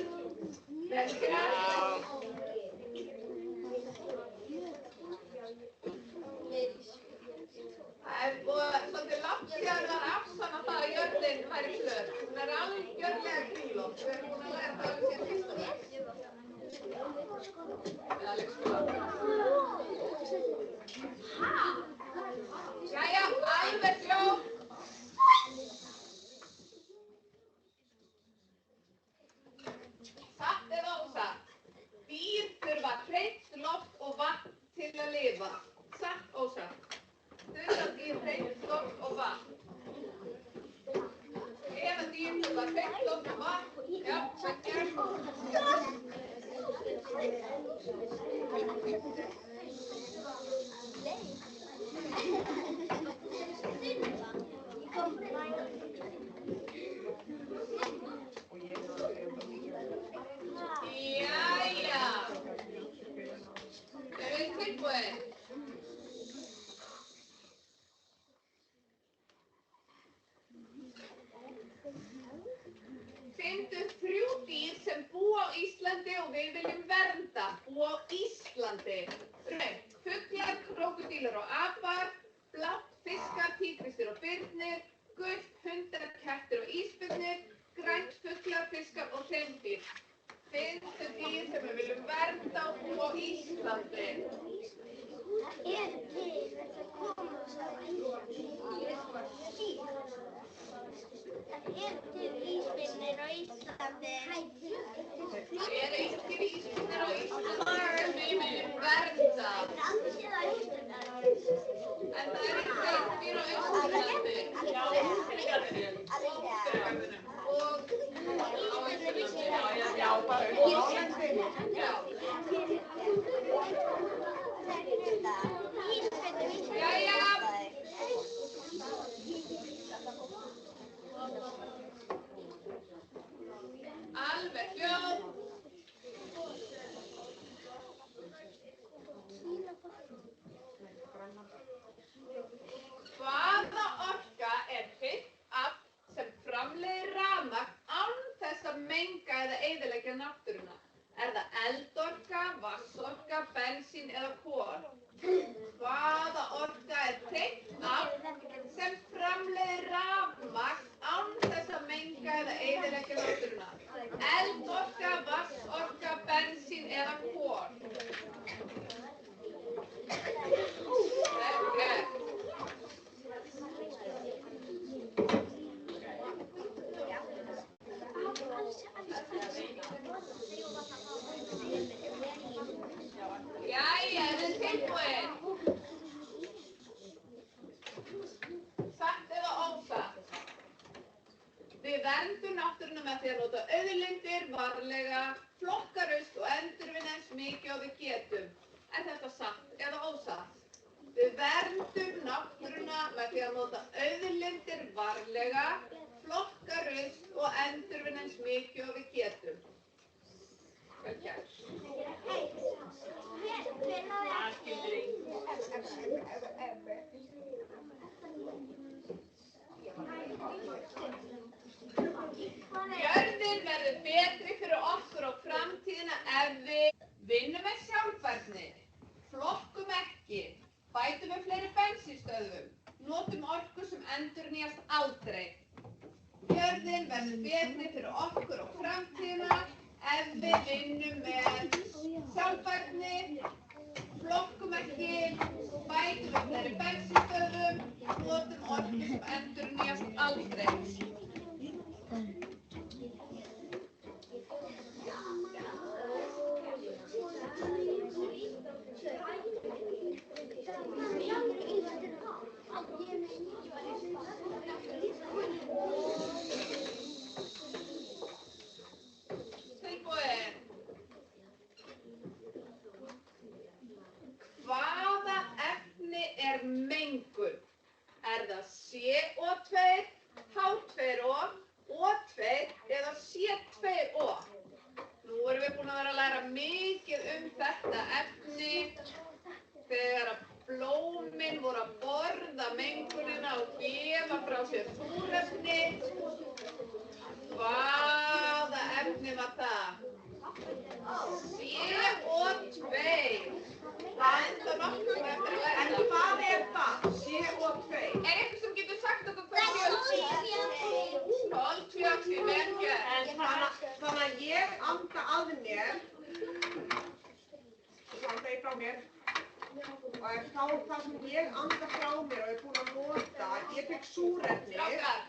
Vel gert. Það er svolítið langt síðan var afsanna það að jörðin væri flöt. Hún er algjörlega kringlótt. Við erum búin að læra það alveg síðan fyrsta bekk. Eða leikskóla. Jæja, alveg hljótt. Satt eða ósatt? Dýr þurfa hreint loft og vatn til að lifa. Satt ósatt? Þurfa dýr hreint loft og vatn? Ef að dýr þurfa hreint loft og vatn, já, það gerst. Jæja. Erum við tilbúin? Finndu 3 dýr sem búa á Íslandi og við viljum vernda. Búa á Íslandi. Rautt, fuglar, krókódílar og apar. Blátt, fiskar, tígrisdýr og birnir. Gult, hundar, kettir og ísbirnir. Grænt, fuglar, fiskar og hreindýr. Finndu dýr sem við viljum vernda og búa á Íslandi. Ísbirnir á Íslandi. Það eru engir ísbirnir á Íslandi sem við viljum vernda. En það eru hreindýr á Íslandi. Já, bara á Íslandi. Jæja. Alveg hljótt. Hvaða orka er hreint afl sem framleiðir rafmagn án þess að menga eða eyðileggja náttúruna? Er það eldorka, vatnsorka, bensín eða kol? Hvaða orka er hreint afl sem framleiðir rafmagn án þess að menga eða eyðileggja náttúruna? Eldorka, vatnsorka, bensín eða kol? Vel gert. Jæja, eruð þið tilbúin? Satt eða ósatt? Við verndum náttúruna með því að nota auðlindir varlega, flokka rusl og endurvinna eins mikið og við getum. Er þetta satt eða ósatt? Við verndum náttúruna með því að nota auðlindir varlega, flokka rusl og endurvinna eins mikið og við getum. Vel gert. Jörðin verður betri fyrir okkur á framtíðina ef við vinnum með sjálfbærni, flokkum ekki, bætum við fleiri bensínstöðvum, notum orku sem endurnýjast aldrei. Jörðin verður betri fyrir okkur á framtíðina ef við vinnum með sjálfbærni, flokkum ekki, bætum við fleiri bensínstöðvum, notum orku sem endurnýjast aldrei. Tilbúin. Hvaða efni er mengun? Er það CO2, H2O, O2 eða C2O? Nú erum við búin að vera að læra mikið þetta efni þegar að blómin voru að borða mengunina og gefa frá sér súrefni. Hvaða efni var það? CO2. Það er ennþá nokkuð sem eftir að læra. En hvað er það? CO2. Er eitthvað sem getur sagt okkur hvað CO2? Koltvíoxíð, vel gert. Þannig að ég anda að mér, svo anda ég frá mér, og þá það sem ég anda frá mér og er búin að nota, ég tek súrefni. Strákar,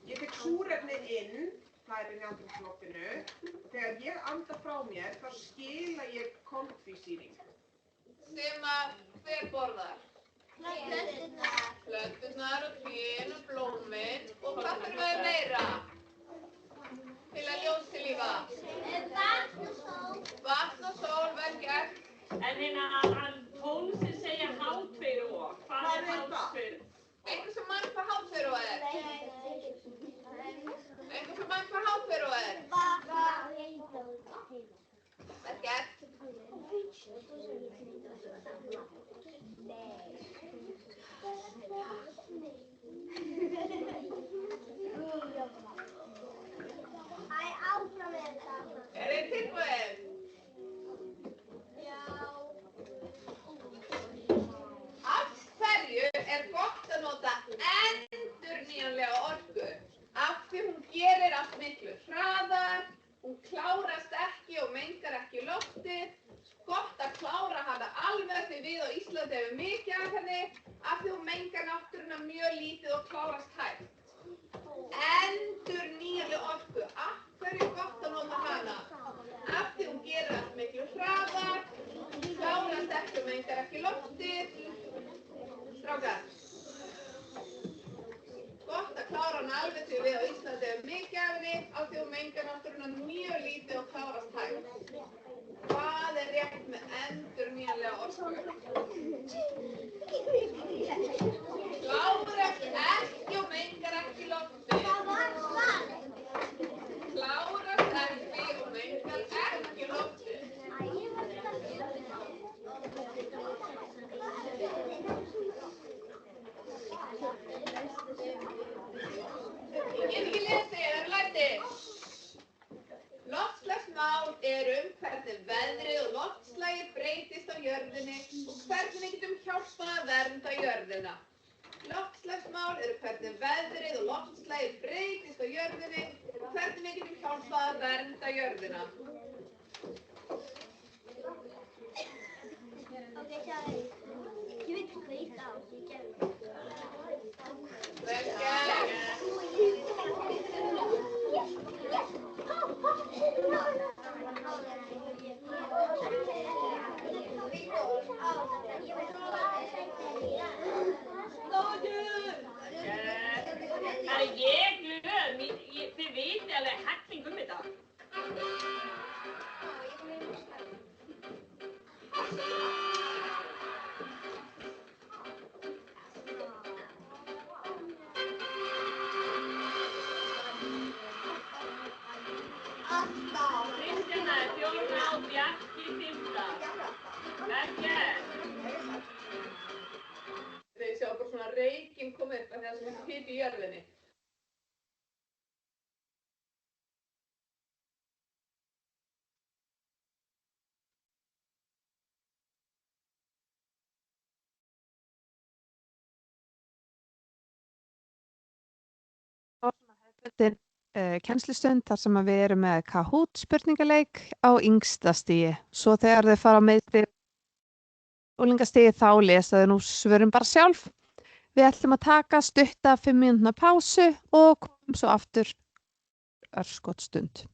Ég tek súrefnið inn, það er inn í andrúmsloftinu. Þegar ég anda frá mér, þá skila ég koltvísýring. sem að hver borðar? Plönturnar og trén og blómin. Og hvað þurfum við meira? Til að ljós til lífa. Vatn og sól, vel gert. En hann Tónsi segja hátveru og. Hvað er hátveru? Einhver sem mann hvað hátveru er? Einhver sem mann hvað hátveru er? Vel gert. Er þið tilbúin? Af hverju er gott að nota endurnýjanlega orku? Af því hún gerir allt miklu hraðar, hún klárast ekki og mengar ekki loftið. Gott að klára hana alveg því við á Íslandi hefur mikið af henni, af því hún mengar náttúruna mjög lítið og klárast hægt. Endurnýjanleg orku, af hverju er gott að nota hana? Af því hún gerir allt miklu hraðar, klárast ekki og mengar ekki loftið. Strákar, gott að klára hana alveg því við á Íslandi hefur mikið af henni, af því hún mengar náttúruna mjög lítið og klárast hægt. Hvað er rétt með endurnýjanlega orku? Klárast ekki og mengar ekki loftið. Klárast ekki og mengar ekki loftið. Ég get ekki lesið, það eru læti. Loftslagsmál hvernig veðrið og loftslagið breytist á jörðinni og hvernig við getum hjálpað að vernda jörðina. Loftslagsmál hvernig veðrið og loftslagið breytist á jörðinni og hvernig við getum hjálpað að vernda jörðina. Ég veit hvað ég á, ég gerði Vel gert. Ég er glöð, þið vitið alveg helling þetta. Kristjana er 4 og Bjarki 5. Vel gert. Þið sjá bara svona reykinn koma upp af því að það er svo mikið hiti í jörðinni. Kennslustund þar sem við erum með Kahoot spurningaleik á yngsta stigi. Svo þegar þau fara á miðstig unglingastigi þá lesa þau nú svörin bara sjálf. Við ætlum að taka stutta 5 mínútna pásu og komum svo aftur örskotsstund.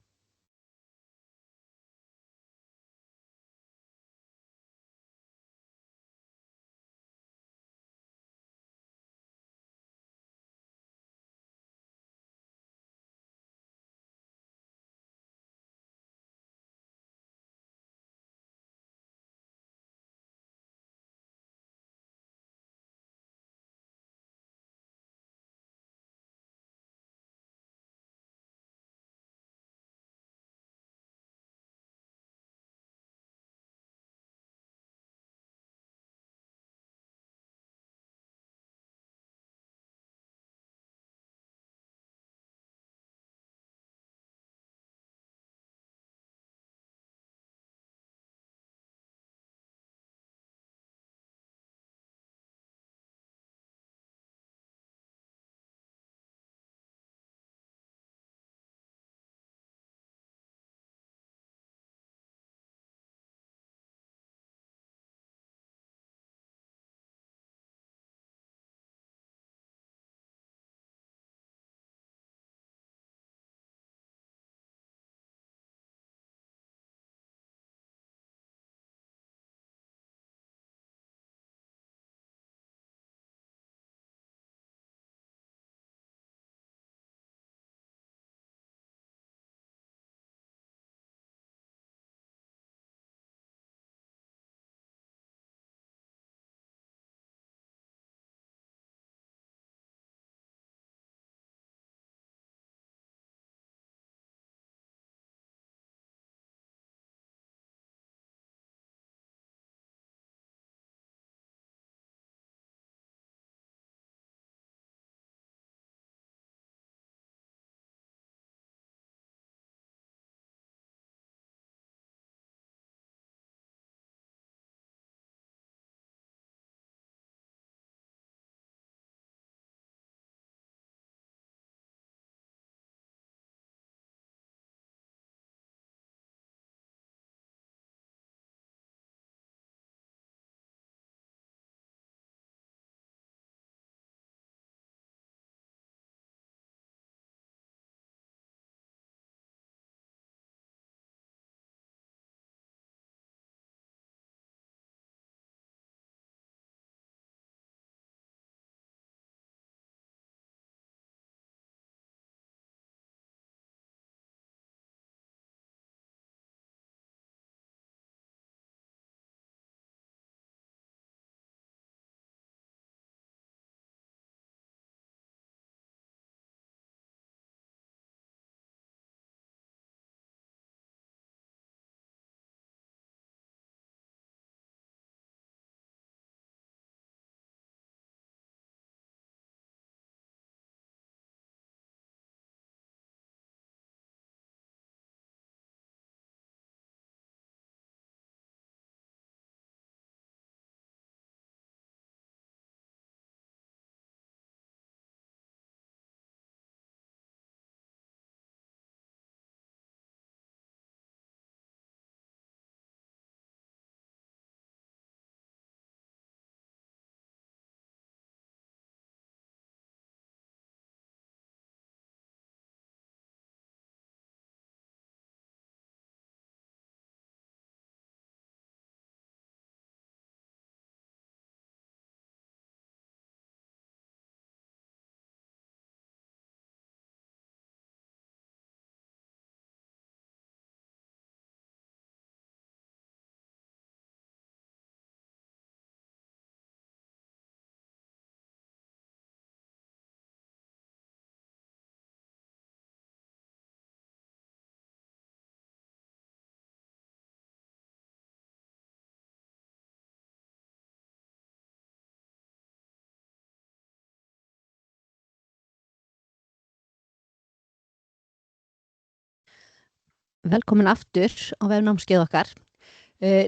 Velkomin aftur á vefnámskeið okkar.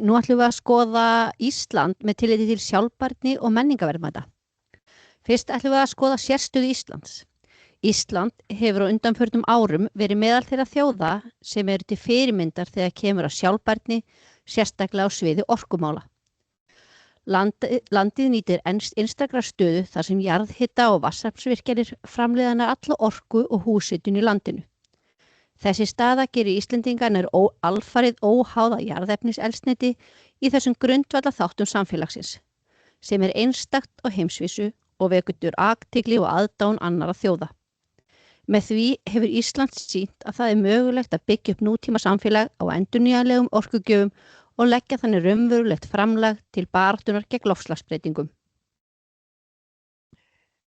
Nú ætlum við að skoða Ísland með tilliti til sjálfbærni og menningarverðmæta. Fyrst ætlum við að skoða sérstöðu Íslands. Ísland hefur á undanförnum árum verið meðal þeirra þjóða sem eru til fyrirmyndar þegar kemur að sjálfbærni, sérstaklega á sviði orkumála. Landið nýtir einstakra stöðu þar sem jarðhita og vatnsaflsvirkjanir framleiða nær alla orku og húshitun í landinu. Þessi staða gerir Íslendingarnir alfarið óháða jarðefniseldsneyti í þessum grundvalla þáttum samfélagsins, sem einstakt á heimsvísu og vekur athygli og aðdáun annarra þjóða. Með því hefur Ísland sýnt að það mögulegt að byggja upp nútíma samfélag á endurnýjanlegum orkugjöfum og leggja þannig raunverulegt framlag til baráttunar gegn loftslagsbreytingum.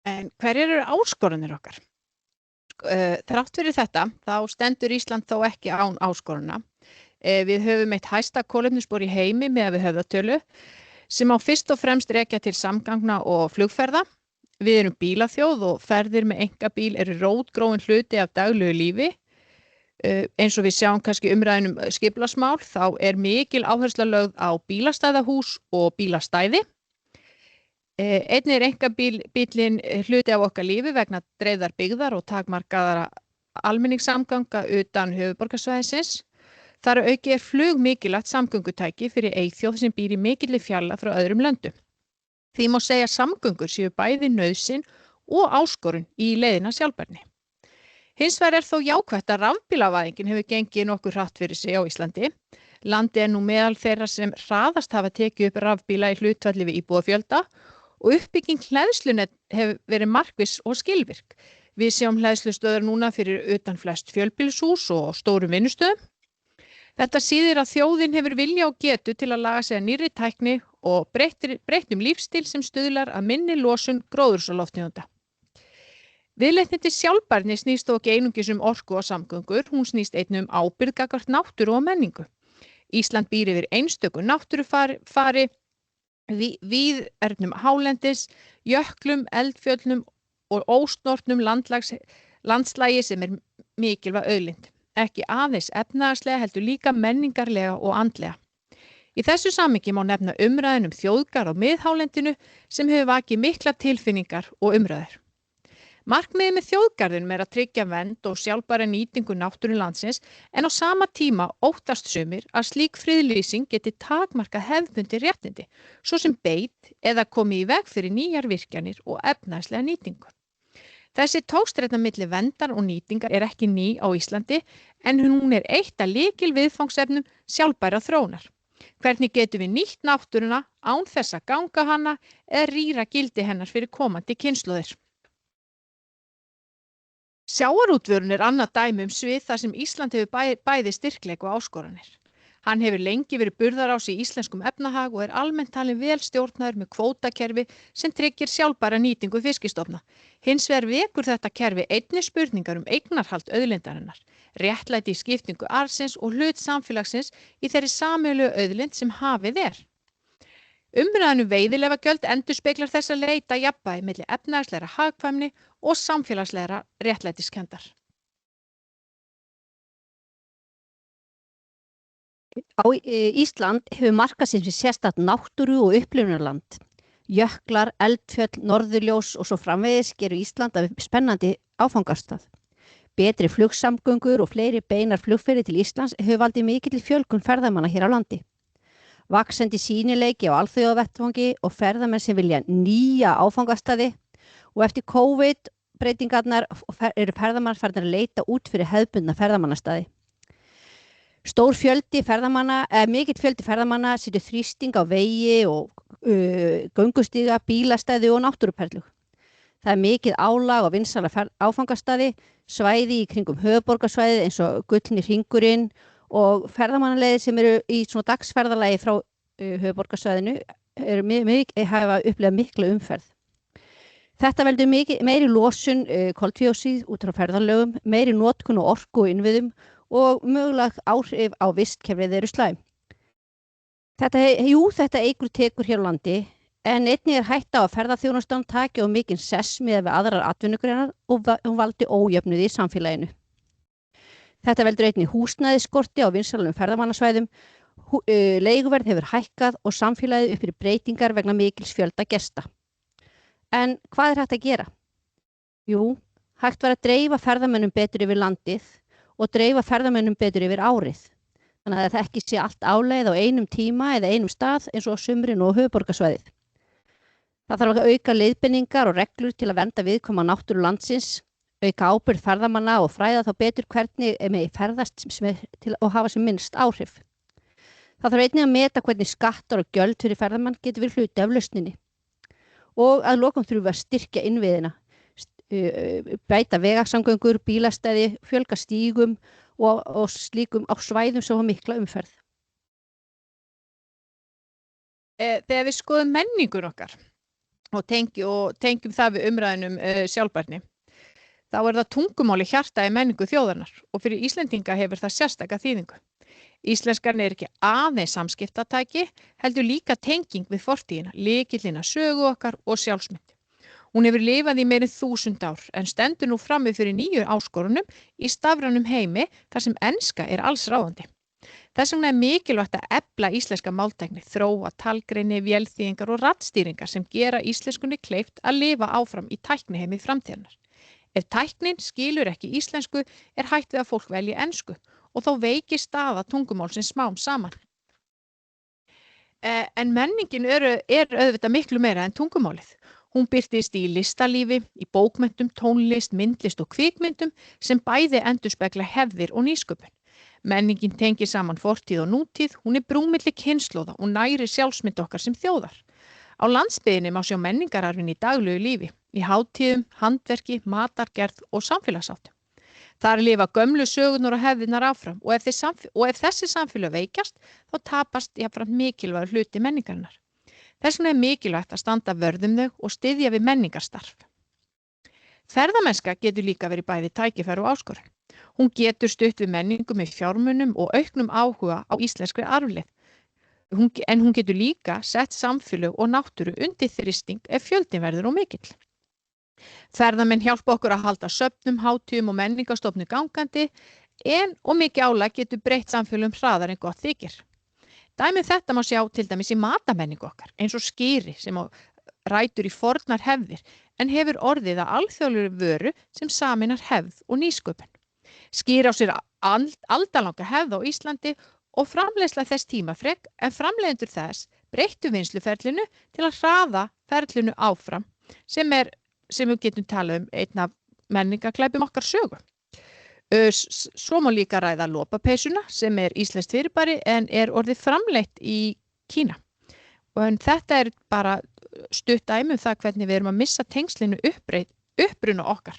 En hverjar eru áskoranir okkar? Þrátt fyrir þetta, þá stendur Ísland þó ekki án áskorana. Við höfum eitt hæsta kolefnisspor í heimi miðað við höfðatölu sem á fyrst og fremst rekja til samgangna og flugferða. Við erum bílaþjóð og ferðir með einkabíl eru rótgróin hluti af daglegu lífi. Eins og við sjáum kannski umræðin skipulagsmál, þá mikil áhersla lögð á bílastæðahús og bílastæði. Einnig einkabíllinn hluti af okkar lífi vegna dreifðar byggðar og takmarkaðra almenningssamganga utan höfuðborgarsvæðisins. Þar að auki flug mikilvægt samgöngutæki fyrir eyþjóð sem býr í mikilli fjarlægð frá öðrum löndum. Því má segja að samgöngur séu bæði nauðsyn og áskorun í leiðina sjálfbærni. Hins vegar þó jákvætt að rafbílavæðingin hefur gengið nokkuð hratt fyrir sig á Íslandi. Landið nú meðal þeirra sem hraðast hafa tekið upp rafbíla í hlutfalli við íbúafjölda og uppbygging hleðslunet hefur verið markviss og skilvirk. Við sjáum hleðslustöðar núna fyrir utan flest fjölbýlishús og stórum vinnustöðum. Þetta sýnir að þjóðin hefur vilja og getu til að laga sig að nýrri tækni og breyttum lífsstíl sem stuðlar að minni losun gróðurhúsalofttegunda. Viðleitni til sjálfbærni snýst þó ekki einungis orku og samgöngur, hún snýst einnig ábyrgð gagnvart náttúru og menningu. Ísland býr yfir einstöku náttúrufari, víðernum hálendis, jöklum, eldfjöllum og ósnortnum landslægi sem mikilvæg auðlind. Ekki aðeins efnahagslega heldur líka menningarlega og andlega. Í þessu samhengi má nefna umræðin þjóðgarð á miðhálendinu sem hefur vakið miklar tilfinningar og umræður. Markmiðið með þjóðgarðinum að tryggja vernd og sjálfbæra nýtingu náttúru landsins en á sama tíma óttast sumir að slík friðlýsing geti takmarkað hefðbundin réttindi, svo sem beit eða komið í veg fyrir nýjar virkjanir og efnahagslega nýtingu. Þessi togstreita milli verndar og nýtingar ekki ný á Íslandi en hún eitt af lykilviðfangsefnum sjálfbæra þróunar. Hvernig getum við nýtt náttúruna án þess að ganga hana eða rýra gildi hennar fyrir komandi kynslóðir? Sjávarútvegurinn annað dæmi svið þar sem Ísland hefur bæði styrkleik og áskoranir. Hann hefur lengi verið burðarás í íslenskum efnahag og almennt talinn vel stjórnaður með kvótakerfi sem tryggir sjálfbæra nýtingu fiskistofna. Hins vegar vekur þetta kerfi einnig spurningar eignarhald auðlindarinnar, réttlæti í skiptingu arðsins og hlut samfélagsins í þeirri sameiginlegu auðlind sem hafið Umræðan veiðileyfagjöld endurspeglar þessa leita jafnvægi milli efnahagslegra hagkvæmni og samfélagslegra réttlætiskenndar. Ísland hefur markað sér sem sérstakt náttúru og upplifunarland. Jöklar, eldfjöll, norðurljós og svo framvegis gerir Ísland að spennandi áfangastað. Betri flugsamgöngur og fleiri beinar flugferðir til Íslands hefur valdið mikilli fjölgun ferðamanna hér á landi. Vaxandi sýnileiki á alþjóðavettvangi og ferðamenn sem vilja nýja áfangastaði og eftir COVID-breytingarnar eru ferðamenn farnir að leita út fyrir hefðbundna ferðamannastaði. Mikill fjöldi ferðamanna setur þrýsting á vegi og göngustíga, bílastæði og náttúruperlur. Það mikið álag á vinsæla áfangastaði, svæði í kringum höfuðborgarsvæðið eins og Gullni hringurinn og ferðamannaleiðir sem eru í svona dagsferðalagi frá höfuðborgarsvæðinu hafa upplifað mikla umferð. Þetta veldur meiri losun koltvíoxíðs út frá ferðalögum, meiri notkun og orku og innviðum og mögulega áhrif á vistkerfið eru slæm. Þetta tekur hér á landi en einnig hætta á að ferðaþjónustan taki of mikinn sess miðað við aðrar atvinnugreinar og hún valdi ójöfnuði í samfélaginu. Þetta veldur einnig húsnæðisskorti á vinsælum ferðamannasvæðum, leiguverð hefur hækkað og samfélagið upp fyrir breytingar vegna mikils fjölda gesta. En hvað hægt að gera? Jú, hægt var að dreifa ferðamönnum betur yfir landið og dreifa ferðamönnum betur yfir árið. Þannig að það ekki sé allt áleið á einum tíma eða einum stað eins og á sumrin og höfuðborgarsvæðið. Það þarf að auka leiðbeiningar og reglur til að vernda viðkvæma náttúru landsins, auka ábyrgð ferðamanna og fræða þá betur hvernig megi ferðast til að hafa sem minnst áhrif. Það þarf einnig að meta hvernig skattar og gjöld fyrir ferðamann getur verið hluti af lausninni. Og að lokum þurfum við að styrkja innviðina, bæta vegasamgöngur, bílastæði, fjölga stígum og slíkum á svæðum sem hafa mikla umferð. Þegar við skoðum menningun okkar og tengjum það við umræðunum sjálfbærni, þá það tungumáli hjarta í menningu þjóðarinnar og fyrir Íslendinga hefur það sérstaka þýðingu. Íslenskan ekki aðeins samskiptatæki, heldur líka tenging við fortíðina, lykillinn að sögu okkar og sjálfsmynd. Hún hefur lifað í meira en 1000 ár en stendur nú frammi fyrir nýju áskorunum í stafrænum heimi þar sem enska allsráðandi. Þess vegna mikilvægt að efla íslenska máltækni, þróa talgreini, vélþýðingar og raddstýringar sem gera íslenskunni kleift að lifa áfram í tækniheimi framtíðarinnar. Ef tæknin skilur ekki íslensku hætt við að fólk velji ensku og þá veikir staða tungumálsins smám saman. En menningin auðvitað miklu meira en tungumálið. Hún birtist í listalífi, í bókmenntum, tónlist, myndlist og kvikmyndum sem bæði endurspegla hefðir og nýsköpun. Menningin tengir saman fortíð og nútíð, hún brú milli kynslóða og nærir sjálfsmynd okkar sem þjóðar. Á landsbyggðinni má sjá menningararfinn í daglegu lífi, í hátíðum, handverki, matargerð og samfélagsháttum. Þar lifa gömlu sögurnar og hefðirnar áfram og ef þessi samfélög veikjast, þá tapast jafnframt mikilvægur hluti menningarinnar. Þess vegna mikilvægt að standa vörð þau og styðja við menningarstarf. Ferðamennska getur líka verið bæði tækifæri og áskorun. Hún getur stutt við menningu með fjármunum og auknum áhuga á íslenskri arfleifð. En hún getur líka sett samfélög og náttúru undir þrýsting ef fjöldinn verður of mikill. Ferðamenn hjálpa okkur að halda söfnum, hátíðum og menningarstofnum gangandi og mikið álag getur breytt samfélögum hraðar en gott þykir. Dæmi þetta má sjá til dæmis í matamenningu okkar, eins og skyri sem rætur í fornar hefðir en hefur orðið að alþjóðlegri vöru sem sameinar hefð og nýsköpun. Skyr á sér aldalanga hefð á Íslandi og framleiðsla þess tímafrek en framleiðendur þess breyttu vinnsluferlinu til að hraða ferlinu áfram sem við getum talað einn af menningarglæpum okkar sögu. Svo má líka ræða lopapeysuna sem íslenskt fyrirbæri en orðið framleitt í Kína. En þetta bara stutt dæmi það hvernig við erum að missa tengslinu uppruna okkar.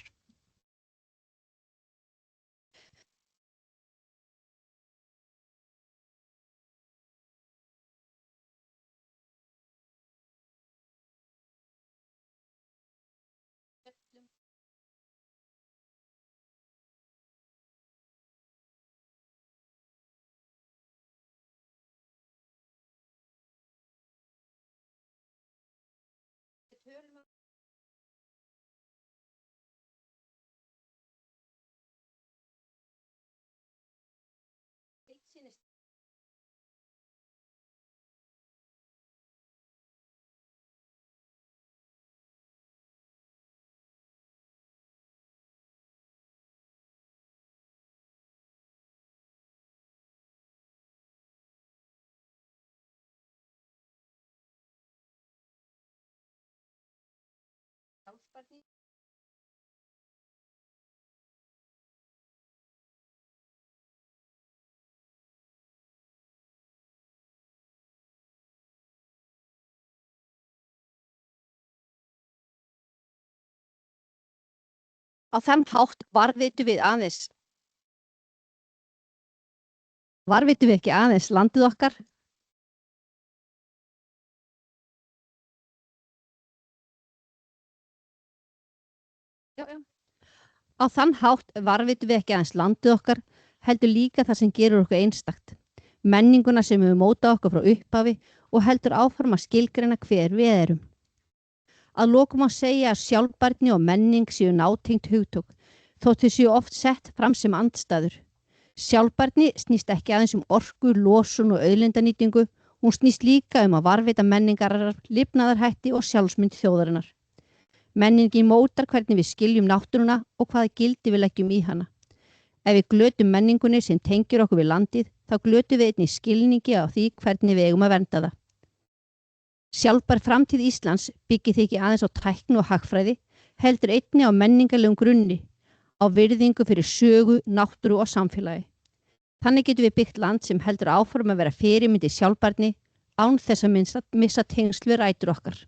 Á þann hátt varðveitum við ekki aðeins landið okkar, Á þann hátt varðveitum við ekki aðeins landið okkar, heldur líka það sem gerur okkur einstakt, menninguna sem hefur mótað okkur frá upphafi og heldur áfram að skilgreina hver við erum. Að lokum má segja að sjálfbærni og menning séu nátengt hugtök, þótt þau séu oft sett fram sem andstæður. Sjálfbærni snýst ekki aðeins orku, losun og auðlindanýtingu, hún snýst líka að varðveita menningararf, lifnaðarhætti og sjálfsmynd þjóðarinnar. Menningin mótar hvernig við skiljum náttúruna og hvaða gildi við leggjum í hana. Ef við glötum menningunni sem tengir okkur við landið, þá glötum við einnig skilningi á því hvernig við eigum að vernda það. Sjálfbær framtíð Íslands byggir því ekki aðeins á tækni og hagfræði, heldur einnig á menningarlegum grunni, á virðingu fyrir sögu, náttúru og samfélagi. Þannig getum við byggt land sem heldur áfram að vera fyrirmynd í sjálfbærni án þess að missa tengsl við rætur okkar.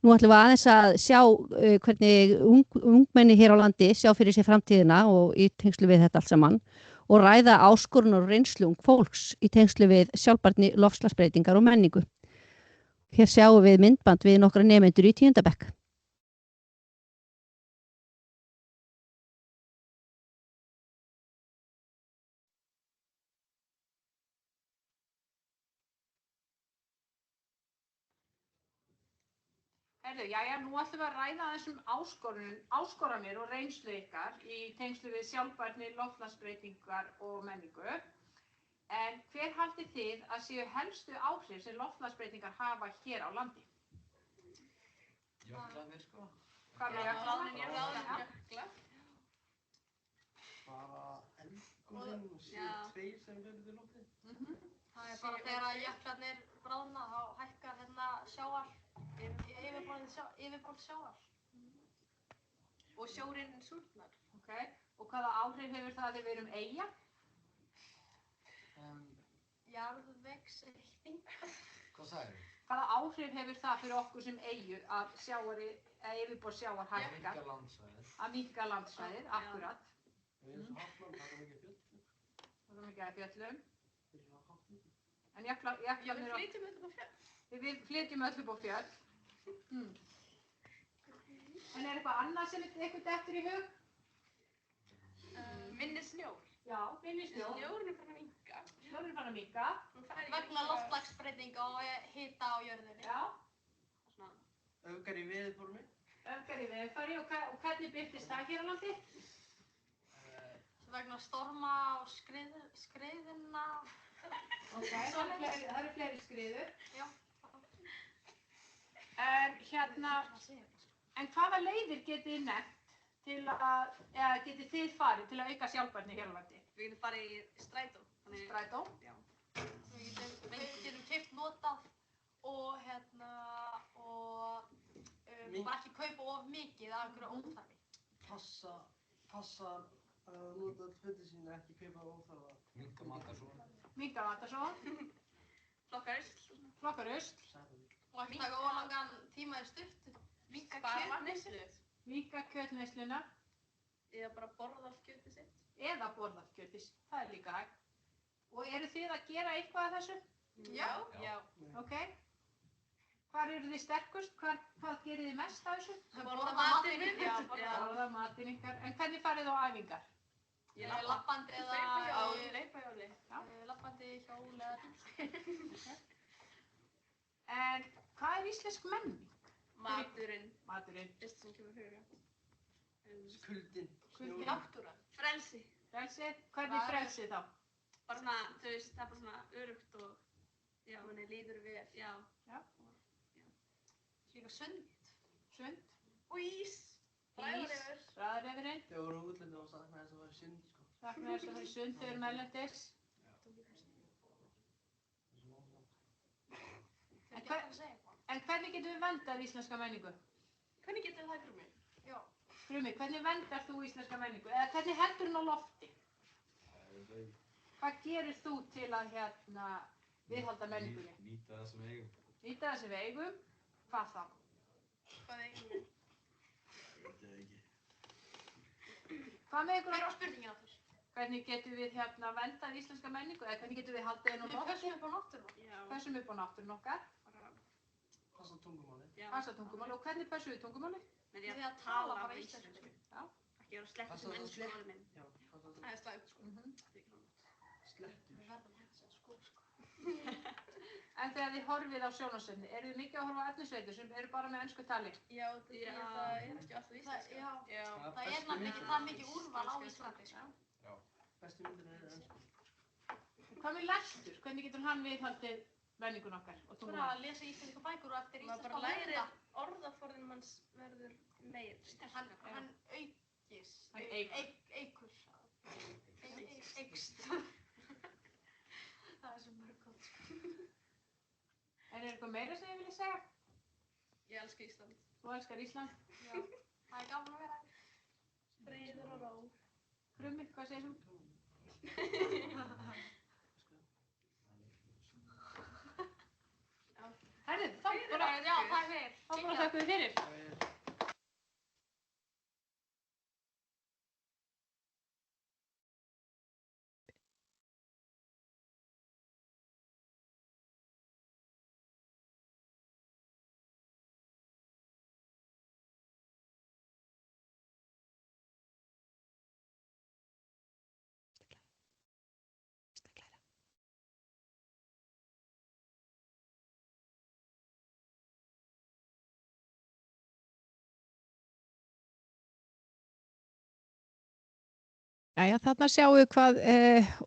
Nú ætlum við aðeins að sjá hvernig ungmenni hér á landi sjá fyrir sér framtíðina og í tengslu við þetta allt saman og ræða áskorunar og reynslu fólks í tengslu við sjálfbærni, loftslagsbreytingar og menningu. Hér sjáum við myndband við nokkra nemendur í 10. bekk. Jæja, nú ætlum við að ræða aðeins áskoranir og reynslu ykkar í tengslu við sjálfbærni, loftslagsbreytingar og menningu. En hver haldið þið að séu helstu áhrif sem loftslagsbreytingar hafa hér á landi? Jöklarnir, sko. Hvað er jöklarnir? Bara eldgosinn og CO2 sem verður til loftið. Það er bara þegar jöklarnir bráðna þá hækkar yfirborð sjávar og sjórinn súrnar. Okay. Og hvaða áhrif hefur það að við erum eyja? Jarðvegsrýrnun. Hvað sagðirðu? Hvaða áhrif hefur það fyrir okkur sem eyju að yfirborð sjávar hækkar? Að minnka landsvæðið, akkurat. Það er mikið af fjöllum. En við flytjum öll upp á fjöll. En er eitthvað annað sem eitthvað dettur í hug? Minni snjór. Já, minni snjór. Snjórinn er farin að minnka. Snjórinn er farin að minnka. Vegna loftslagsbreytinga og hita á jörðinni. Já. Öfgar í veðurformi. Öfgar í veðurfari og hvernig birtist það hér á landi? Vegna storma og skriðina. Ok, það eru fleiri skriður. Já. En hvaða leiðir getið þið nefnt eða getið þið farið til að auka sjálfbærni hér á landi? Við getum farið í strætó. Strætó? Já. Við getum keypt notað og bara ekki kaupa of mikið af einhverju óþarfi. Passa að nota fötin sín ekki kaupa óþarfa. Minnka matarsóun. Minnka matarsóun. Flokka rusl. Og ekki taka of langan tíma í sturtu. Minnka kjötneyslu. Minnka kjötneysluna. Eða bara borða allt kjötið sitt. Eða borða allt kjötið, það er líka hægt. Og eru þið að gera eitthvað af þessu? Já. Ok. Hvar eru þið sterkust? Hvað gerir þið mest af þessu? Borða matinn ykkar. Borða matinn ykkar. En hvernig farið þið á æfingar? Lappandi eða hlaupahjóli. Lappandi, hjól eða bíl. En hvað er íslensk menning? Maturinn. Fyrst sem kemur huga. Kuldinn. Náttúran. Frelsi. Frelsi? Hvernig frelsi þá? Bara svona, þú veist, það er bara svona örugt og manni líður vel. Já. Líka sund. Sund? Og ís. Ræðarefur. Ræðarefurinn. Þegar voru útlendið og saknaði þess að fara í sund, sko. Saknaði þess að fara í sund þegar mellendis. En hvernig getum við verndað íslenska menningu? Hvernig getum við það, Grumi? Já. Grumi, hvernig verndar þú íslenska menningu? Eða hvernig heldur hún á lofti? Hvað gerir þú til að viðhalda menningunni? Nýta það sem við eigum. Nýta það sem við eigum? Hvað þá? Hvað eigum við? Veit ég ekki. Hvað með ykkur? Hver á spurningin áttur? Hvernig getum við verndað íslenska menningu? Eða hvernig getum við haldið henn á lofti? Við pössum upp á náttúruna. Pössum upp á náttúruna okkar. Passa tungumálið. Passa tungumálið. Og hvernig pössum við tungumálið? Með því að tala bara íslensku. Já. Ekki vera sleppt sem ennsku orðin. Já. Það er slæmt, sko. Slettur. Við verðum hægt að sko. En þegar þið horfið á sjónvarpsefni, eru þið mikið að horfa á efnisveitur sem eru bara með ensku tali? Já, það er ekki alltaf íslenska. Já, það er nefnilega ekki það mikið úrval á Íslandi. Já. bestu myndin ennsku. Hvað með lestur? Hvernig getur hann viðhaldið menningun okkar og Bara að lesa íslenska bækur og eftir Maður íslenska bara lærir höfunda. orðaforðinn manns verður meir. Hann aukist. Hann Eikur. Eykst. Það svo mörg gott. Er eitthvað meira sem ég vilja segja? Ég elska Ísland. Þú elskar Ísland? Já. Það gaman að vera. Friður og ró. Krummi, hvað segir þú? Herðu, þá bara, Já, takk fyrir. þá bara þakka þið fyrir. Jæja, þarna sjáum við hvað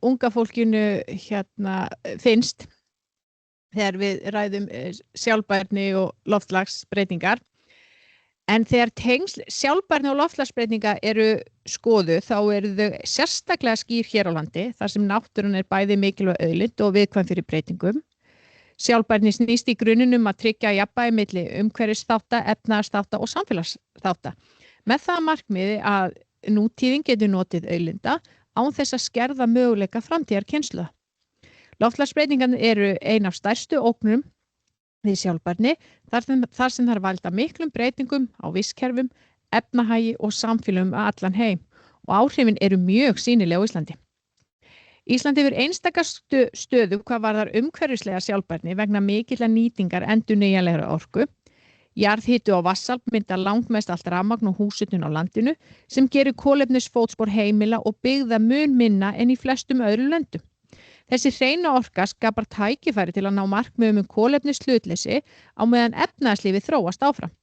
unga fólkinu finnst þegar við ræðum sjálfbærni og loftslagsbreytingar. En þegar tengsl sjálfbærni og loftslagsbreytinga eru skoðuð þá eru þau sérstaklega skýr hér á landi þar sem náttúran bæði mikilvæg auðlind og viðkvæm fyrir breytingum. Sjálfbærni snýst í grunninn að tryggja jafnvægi milli umhverfisþátta, efnahagsþátta og samfélagsþátta. Með það markmiði að nútíðin getur notið auðlinda án þess að skerða möguleika framtíðarkynslóða. Loftslagsbreytingar eru ein af stærstu ógnum við sjálfbærni þar sem þær valda miklum breytingum á vistkerfum, efnahagi og samfélögum allan heim og áhrifin eru mjög sýnileg á Íslandi. Ísland hefur einstaka stöðu hvað varðar umhverfislega sjálfbærni vegna mikillar nýtingar endurnýjanlegrar orku. Jarðhiti og vatnsafl mynda langmest allt rafmagn og húshitun á landinu sem gerir kolefnisfótspor heimila og byggða mun minna en í flestum öðrum löndum. Þessi hreina orka skapar tækifæri til að ná markmiðum kolefnishlutleysi á meðan efnahagslífið þróast áfram.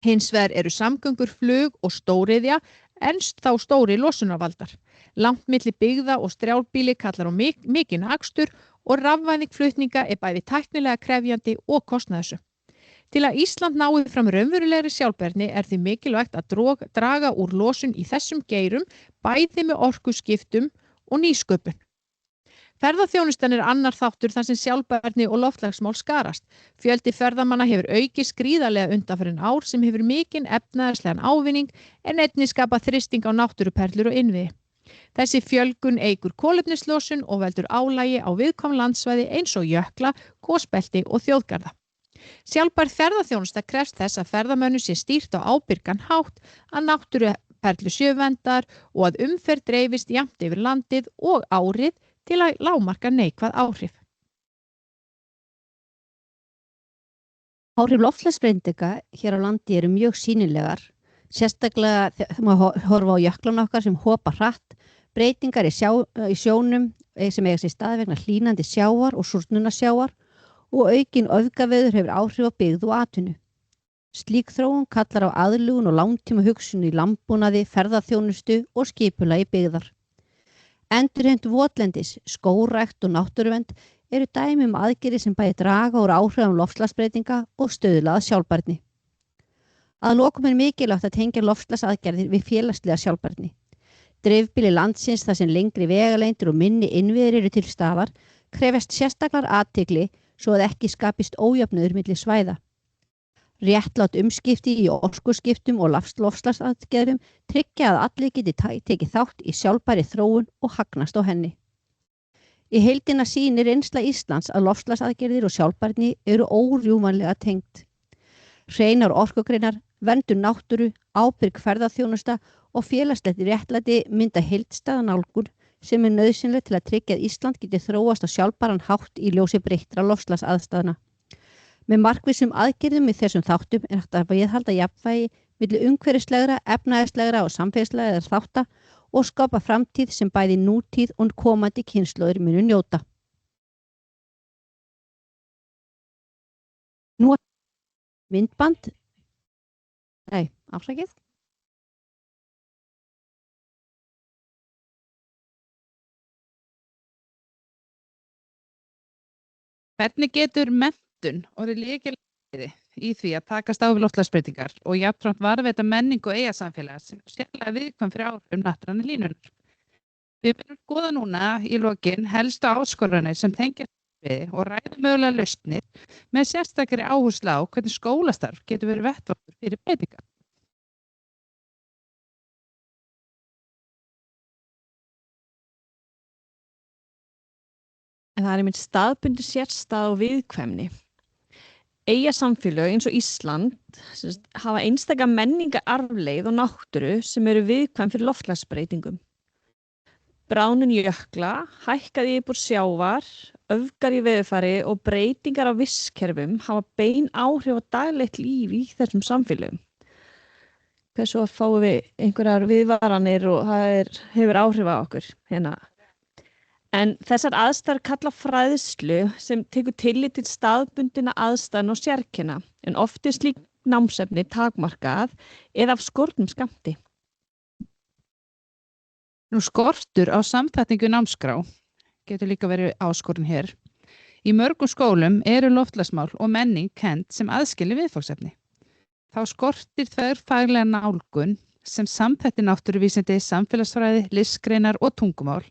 Hins vegar eru samgöngur, flug og stóriðja en þá stóri losunarvaldar. Langt milli byggða og strjálbýli kallar á mikinn akstur og rafvæðing flutninga bæði tæknilega krefjandi og kostnaðarsöm. Til að Ísland nái fram raunverulegri sjálfbærni því mikilvægt að draga úr losun í þessum geirum bæði með orkuskiptum og nýsköpun. Ferðaþjónustan annar þáttur þar sem sjálfbærni og loftslagsmál skarast. Fjöldi ferðamanna hefur aukist gríðarlega undanfarin ár sem hefur mikinn efnahagslegan ávinning en einnig skapað þrýsting á náttúruperlur og innviði. Þessi fjölgun eykur kolefnislosun og veldur álagi á viðkvæm landsvæði eins og jökla, gosbelti og þjóðgarða. Sjálfbær ferðaþjónusta krefst þess að ferðamönnum sé stýrt á ábyrgan hátt, að náttúruperlur séu verndar og að umferð dreifist jafnt yfir landið og árið til að lágmarka neikvæð áhrif. Áhrif loftslagsbreytinga hér á landi eru mjög sýnilegar, sérstaklega þegar maður horfa á jöklana okkar sem hopa hratt, breytingar í sjónum sem eiga sér stað vegna hlýnandi sjávar og súrnunar sjávar og aukin öfgaveður hefur áhrif á byggð og atvinnu. Slík þróun kallar á aðlögun og langtíma hugsun í landbúnaði, ferðaþjónustu og skipulagi byggðar. Endurheimt votlendis, skógrækt og náttúruvernd eru dæmi aðgerðir sem bæði draga úr áhrifum loftslagsbreytinga og stuðla að sjálfbærni. Að lokum mikilvægt að tengja loftslagsaðgerðir við félagslega sjálfbærni. Dreifbýli landsins þar sem lengri vegalengdir og minni innviðir eru til staðar krefjast sérstakrar athygli svo að ekki skapist ójöfnuður milli svæða. Réttlát umskipti í orkuskiptum og loftslagsaðgerðum tryggja að allir geti tekið þátt í sjálfbærri þróun og hagnast á henni. Í heildina sýnir reynsla Íslands að loftslagsaðgerðir og sjálfbærni eru órjúfanlega tengd. Hreinar orkugreinar, verndun náttúru, ábyrg ferðaþjónusta og félagslegt réttlæti mynda heildstæða nálgun sem nauðsynleg til að tryggja að Ísland geti þróast á sjálfbæran hátt í ljósi breyttra loftslagsaðstæðna. Með markvissum aðgerðum í þessum þáttum hægt að viðhalda jafnvægi milli umhverfislegra, efnahagslegra og samfélagslegra þátta og skapa framtíð sem bæði nútíð og komandi kynslóðir munu njóta. Nú myndband. Nei, afsakið. Hvernig getur menntun orðið lykilatriði í því að takast á við loftslagsbreytingar og jafnframt varðveita menningu og eigasamfélaga sem er sérlega viðkvæm fyrir áhrifum hnattrænu hlýnunar? Við munum skoða núna í lokin helstu áskoranir sem tengjast við og ræða mögulega lausnir með sérstakri áherslu á hvernig skólastarf getur verið vettvangur fyrir breytingar. En það er einmitt staðbundin sérstæða og viðkvæmni. Eyjasamfélög eins og Ísland hafa einstaka menningararfleifð og náttúru sem eru viðkvæm fyrir loftslagsbreytingum. Bráðnun jökla, hækkað yfirborð sjávar, öfgar í veðurfari og breytingar á vistkerfum hafa bein áhrif á daglegt líf í þessum samfélögum. Hversu oft fáum við einhverjar viðvaranir og það hefur áhrif á okkur hérna. En þessar aðstæður kalla fræðslu sem tekur tillit til staðbundinna aðstæðna og sérkenna, en oft slík námsefni takmarkað eða af skornum skammti. Skortur á samþættingu námskrá getur líka verið áskorun hér. Í mörgum skólum eru loftslagsmál og menning kennd sem aðskilin viðfangsefni. Þá skortir þverfaglega nálgun sem samþættir náttúruvísindi, samfélagsfræði, listgreinar og tungumál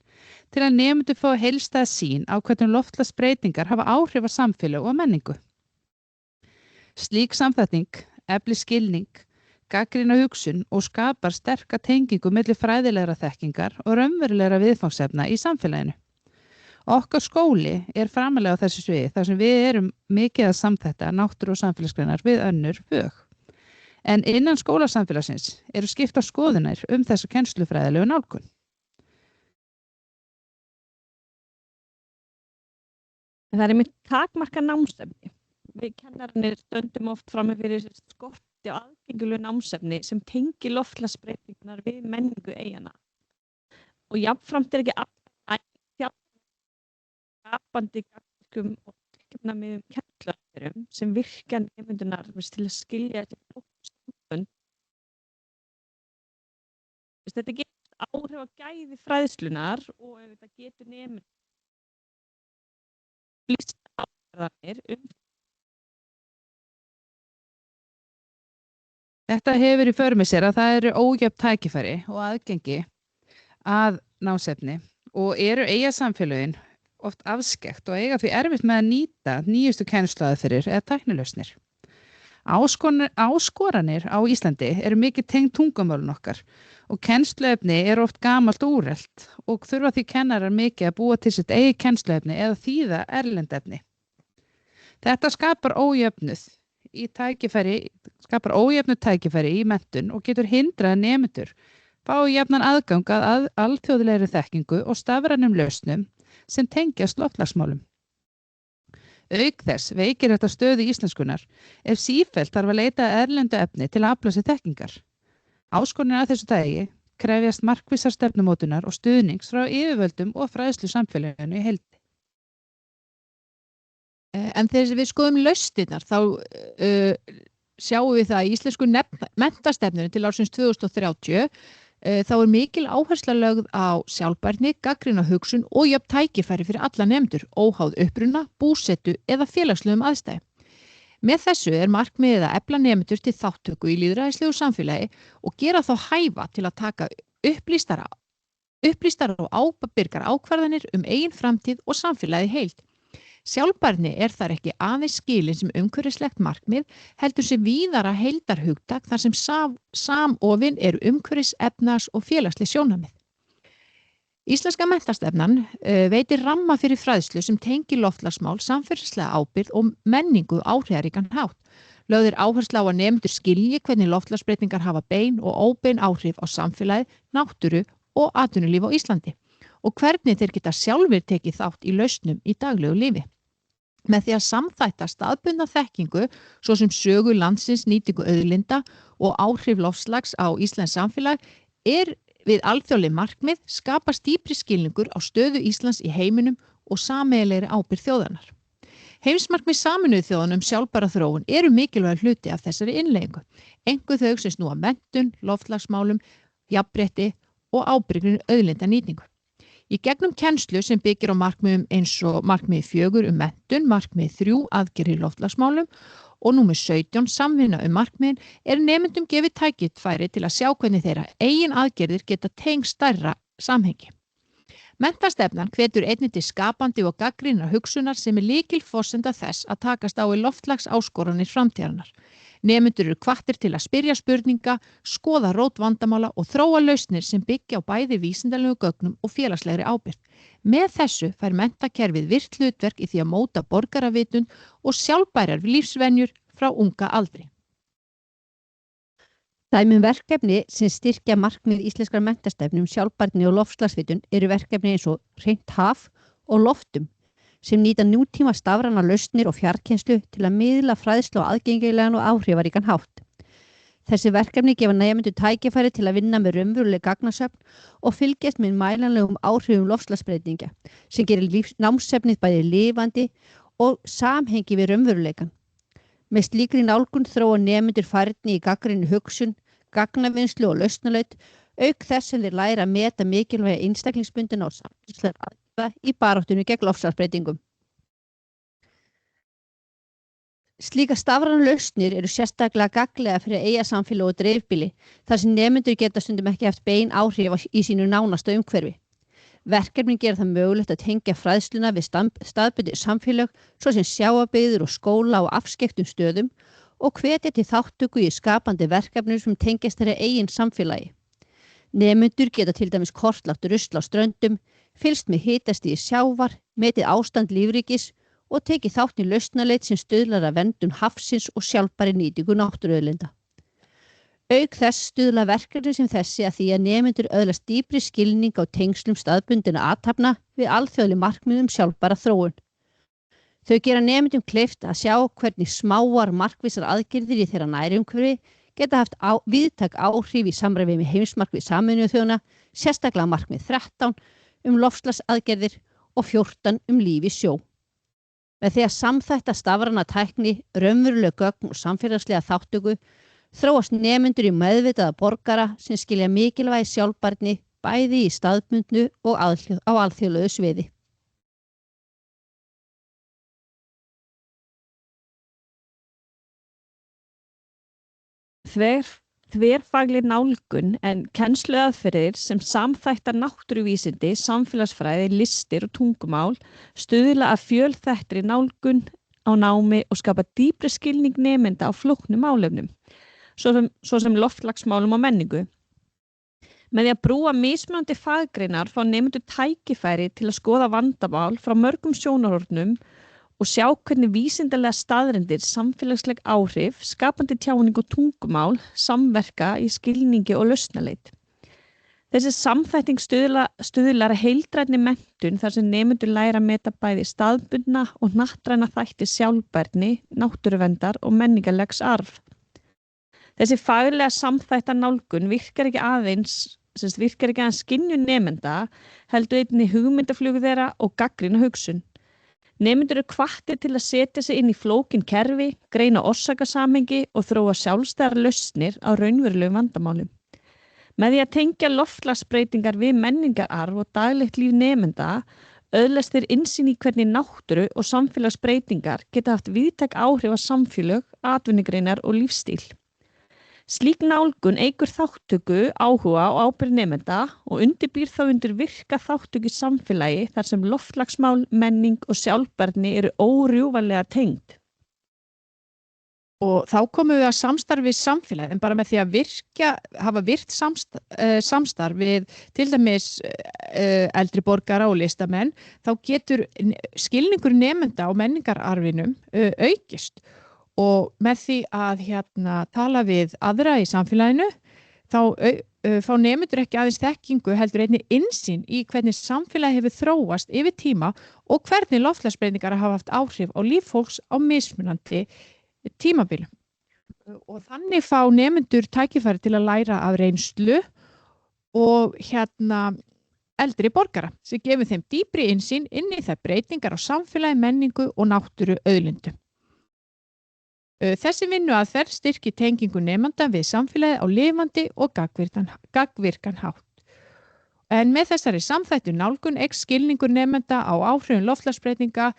til að nemendur fá heildstæða sýn á hvernig loftslagsbreytingar hafa áhrif á samfélag og menningu. Slík samþætting eflir skilning, gagnrýna hugsun og skapar sterka tengingu milli fræðilegra þekkingar og raunverulegra viðfangsefna í samfélaginu. Okkar skóli er framalega á þessu sviði þar sem við erum mikið að samþætta náttúru og samfélagsgreinar við önnur fög. En innan skólasamfélagsins eru skiptar skoðunar þessa kennslufræðilegu nálgun. En það er einmitt takmarkað námsefni. Við kennararnir stöndum oft frammi fyrir skorti á aðgengilegu námsefni sem tengir loftslagsbreytingarnar við menningu eyjanna. Og jafnframt ekki skapandi gagnvirkum og verkefnamiðum kennsluaðferðum sem virka nemendunar til að skilja þetta sambönd. Þetta getur áhrif á gæði fræðslunar og þetta getur nemendur flýst ákvarðanir Þetta hefur í för með sér að það eru ójöfn tækifæri og aðgengi að námsefni og eru eyjasamfélögin oft afskekkt og eiga því erfitt með að nýta nýjustu kennsluaðferðir eða tæknilausnir. Áskoranir á Íslandi eru mikið tengd tungumálun okkar og kennsluefni eru oft gamalt og úrelt og þurfa því kennarar mikið að búa til sitt eigið kennsluefni eða þýða erlendefni. Þetta skapar ójöfnuð tækifæri í menntun og getur hindrað nemendur fái jafnan aðgang að alþjóðlegri þekkingu og stafrænum lausnum sem tengjast loftslagsmálum. Auk þess veikir þetta stöðu íslenskunnar ef sífellt þarf að leita erlendu efni til að afla sér þekkingar. Áskoranir af þessu tagi krefjast markvissar stefnumótunar og stuðnings frá yfirvöldum og fræðslu samfélaginu í heild. En þegar við skoðum lausnirnar þá sjáum við það í íslensku menntastefnunni til ársins 2030 þá er mikil áhersla lögð á sjálfbærni, gagnrýna hugsun og jöfn tækifæri fyrir alla nemendur, óháð uppruna, búsetu eða félagslegum aðstæðum. Með þessu er markmiðið að efla nemendur til þátttöku í lýðræðislegu samfélagi og gera þá hæfa til að taka upplýstar og ábyrgar ákvarðanir eigin framtíð og samfélagi heild. Sjálfbærni er þar ekki aðeins skilin sem umhverfislegt markmið, heldur sem víðara heildarhugtak þar sem samofin eru umhverfis, efnahags- og félagsleg sjónarmið. Íslenska menntastefnan veitir ramma fyrir fræðslu sem tengir loftslagsmál, samfélagslega ábyrgð og menningu áhrifaríkan hátt. Lögð er áhersla á að nemendur skilji hvernig loftslagsbreytingar hafa bein og óbein áhrif á samfélagið, náttúru og atvinnulíf á Íslandi og hvernig þeir geta sjálfir tekið þátt í lausnum í daglegu lífi. Með því að samþætta staðbundna þekkingu, svo sem sögu landsins, nýtingu auðlinda og áhrif loftslags á íslenskt samfélag, er við alþjóðleg markmið skapast dýpri skilningur á stöðu Íslands í heiminum og sameiginlegri ábyrgð þjóðarinnar. Heimsmarkmið Sameinuðu þjóðanna sjálfbæra þróun eru mikilvægur hluti af þessari innleiðingu, einkum þau sem snúa menntun, loftslagsmálum, jafnrétti og ábyrgri auðlindanýtingu. Í gegnum kennslu sem byggir á markmiðum eins og markmið 4 menntun, markmið 3 aðgerðir í loftslagsmálum og númer 17 samvinna markmiðin nemendum gefið tækifæri til að sjá hvernig þeirra eigin aðgerðir geta tengst stærra samhengi. Menntastefnan hvetur einnig til skapandi og gagnrýnnar hugsunar sem lykilforsenda þess að takast á við loftslagsáskoranir framtíðarinnar. Nemendur eru hvattir til að spyrja spurninga, skoða rót vandamála og þróa lausnir sem byggja á bæði vísindalegum gögnum og félagslegri ábyrgð. Með þessu fær menntakerfið virkt hlutverk í því að móta borgaravitund og sjálfbærar lífsvenjur frá unga aldri. Dæmi verkefni sem styrkja markmið íslenskrar menntastefnu sjálfbærni og loftslagsvitund eru verkefni eins og Hreint haf og Loftum sem nýta nútíma stafrænar lausnir og fjarkennslu til að miðla fræðslu á aðgengilegan og áhrifaríkan hátt. Þessi verkefni gefa nemendum tækifæri til að vinna með raunveruleg gagnasöfn og fylgjast með mælanlegum áhrifum loftslagsbreytinga sem gerir námsefnið bæði lifandi og samhengi við raunveruleikann. Með slíkri nálgun þróa nemendur færni í gagnrýni hugsun, gagnavinnslu og lausnalaut, auk þess sem þeir læra að meta mikilvæga einstaklingsbundina og samfélagslega aðgerða í baráttunni gegn loftslagsbreytingum. Slíkar stafrænar lausnir eru sérstaklega gagnlegar fyrir eyjasamfélög og dreifbýli þar sem nemendur geta stundum ekki haft bein áhrif í sínu nánasta umhverfi. Verkefnin gera það mögulegt að tengja fræðsluna við staðbundin samfélög svo sem sjávarbyggðir og skóla og afskekktum stöðum og hvetja til þátttöku í skapandi verkefnum sem tengjast þeirra eigin samfélagi. Nemendur geta til dæmis kortlagt rusl á ströndum, fylgst með hitastigi sjávar, metið ástand lífríkis og tekið þátt í lausnaleit sem stuðlar að verndun hafsins og sjálfbærri nýtingu náttúruauðlinda. Auk þess stuðla verkefni sem þessi að því að nemendur öðlast dýpri skilning á tengslum staðbundinna athafna við alþjóðleg markmið sjálfbæra þróun. Þau gera nemendum kleift að sjá hvernig smáar markvissar aðgerðir í þeirra nærumhverfi geta haft víðtæk áhrif í samræmi með heimsmarkmið Sameinuðu þjóðanna, sérstaklega markmið 13 loftslagsaðgerðir og 14 líf í sjó. Með því að samþætta stafræna tækni, raunveruleg gögn og samfélagslega þátttöku þróast nemendur í meðvitaða borgara sem skilja mikilvægi sjálfbærni bæði í staðbundnu og á alþjóðlegu sviði. Þverfagleg nálgun en kennsluaðferðir sem samþætta náttúruvísindi, samfélagsfræði, listir og tungumál stuðla að fjölþættri nálgun á námi og skapa dýpri skilning nemenda á flóknum málefnum, svo sem loftslagsmálum og menningu. Með því að brúa mismunandi faggreinar fá nemendur tækifæri til að skoða vandamál frá mörgum sjónarhornum og sjá hvernig vísindalega staðreyndir, samfélagsleg áhrif, skapandi tjáning og tungumál samverka í skilningi og lausnaleit. Þessi samþætting stuðlar að heildrænni menntun þar sem nemendur læra að meta bæði staðbundna og hnattræna þætti sjálfbærni, náttúruverndar og menningarlegs arf. Þessi faglega samþætta nálgun virkar ekki aðeins skynjun nemenda, heldur einnig hugmyndaflugu þeirra og gagnrýna hugsun. Nemendur eru hvattir til að setja sig inn í flókin kerfi, greina orsakasamhengi og þróa sjálfstæðar lausnir á raunverulegum vandamálum. Með því að tengja loftslagsbreytingar við menningararf og daglegt líf nemenda öðlast þeir innsýn í hvernig náttúru og samfélagsbreytingar geta haft víðtæk áhrif á samfélög, atvinnugreinar og lífstíl. Slík nálgun eykur þátttöku, áhuga og ábyrgð nemenda og undirbýr þá undir virka þátttöku í samfélagi þar sem loftslagsmál, menning og sjálfbærni eru órjúfanlega tengd. Og þá komum við að samstarfi við samfélagið, en bara með því að hafa virkt samstarf við til dæmis eldri borgara og listamenn, þá getur skilningur nemenda á menningararfinum aukist. Og með því að tala við aðra í samfélaginu, þá nemendur ekki aðeins þekkingu heldur einnig innsýn í hvernig samfélagi hefur þróast yfir tíma og hvernig loftslagsbreytingar hafa haft áhrif á líf fólks á mismunandi tímabilum. Og þannig fá nemendur tækifæri til að læra af reynslu og eldri borgara sem gefur þeim dýpri innsýn inn í þær breytingar á samfélagi, menningu og náttúru auðlindum. Þessi vinnuaðferð styrkir tengingu nemenda við samfélagið á lifandi og gagnvirkan hátt. En með þessari samþættu nálgun eykst skilningur nemenda á áhrifum loftslagsbreytinga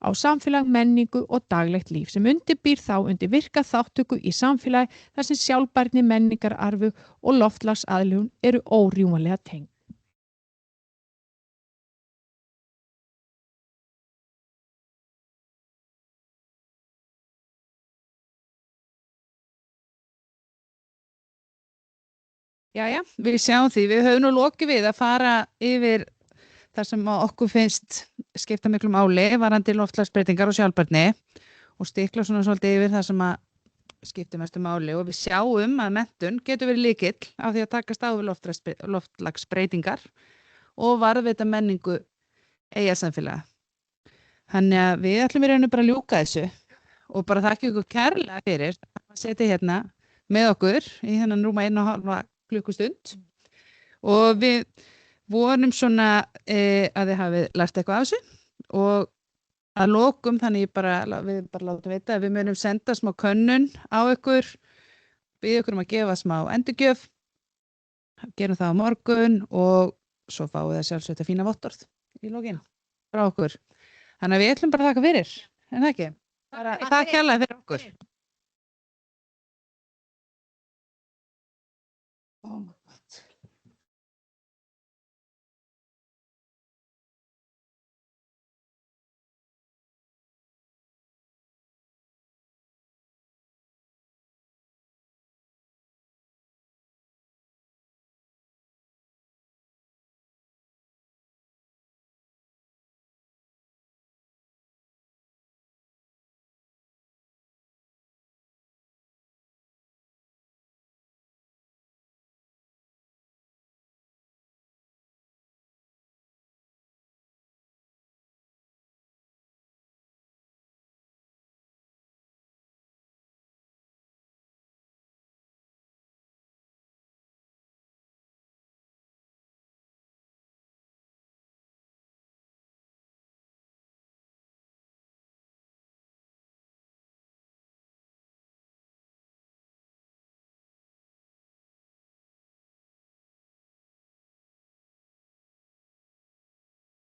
á samfélag, menningu og daglegt líf sem undirbýr þá undir virka þáttöku í samfélagi þar sem sjálfbærni, menningararfu og loftslagsaðlögun eru órjúmanlega tengd. Jæja, við sjáum því, við höfum nú lokið við að fara yfir það sem okkur finnst skipta miklu máli varðandi loftslagsbreytingar og sjálfbærni og stikla svona svolítið yfir það sem að skipta mestu máli og við sjáum að menntun getur verið lykill á því að takast á við loftslagsbreytingar og varðveita menningu eyjasamfélaga. Þannig að við ætlum í rauninu bara að ljúka þessu og bara þakka ykkur kærlega fyrir að setja hérna með okkur í þennan rúma 1,5 klukkustund og við vonum svona að þið hafið lært eitthvað af þessu og að lokum þannig við bara látum vita að við munum senda smá könnun á ykkur, biðja ykkur að gefa smá endurgjöf, gerum það á morgun og svo fáum við það sjálfsagt að fína vottorð í lokin frá okkur. Þannig að við ætlum bara að þakka fyrir, en það ekki? Bara takk kærlega fyrir okkur.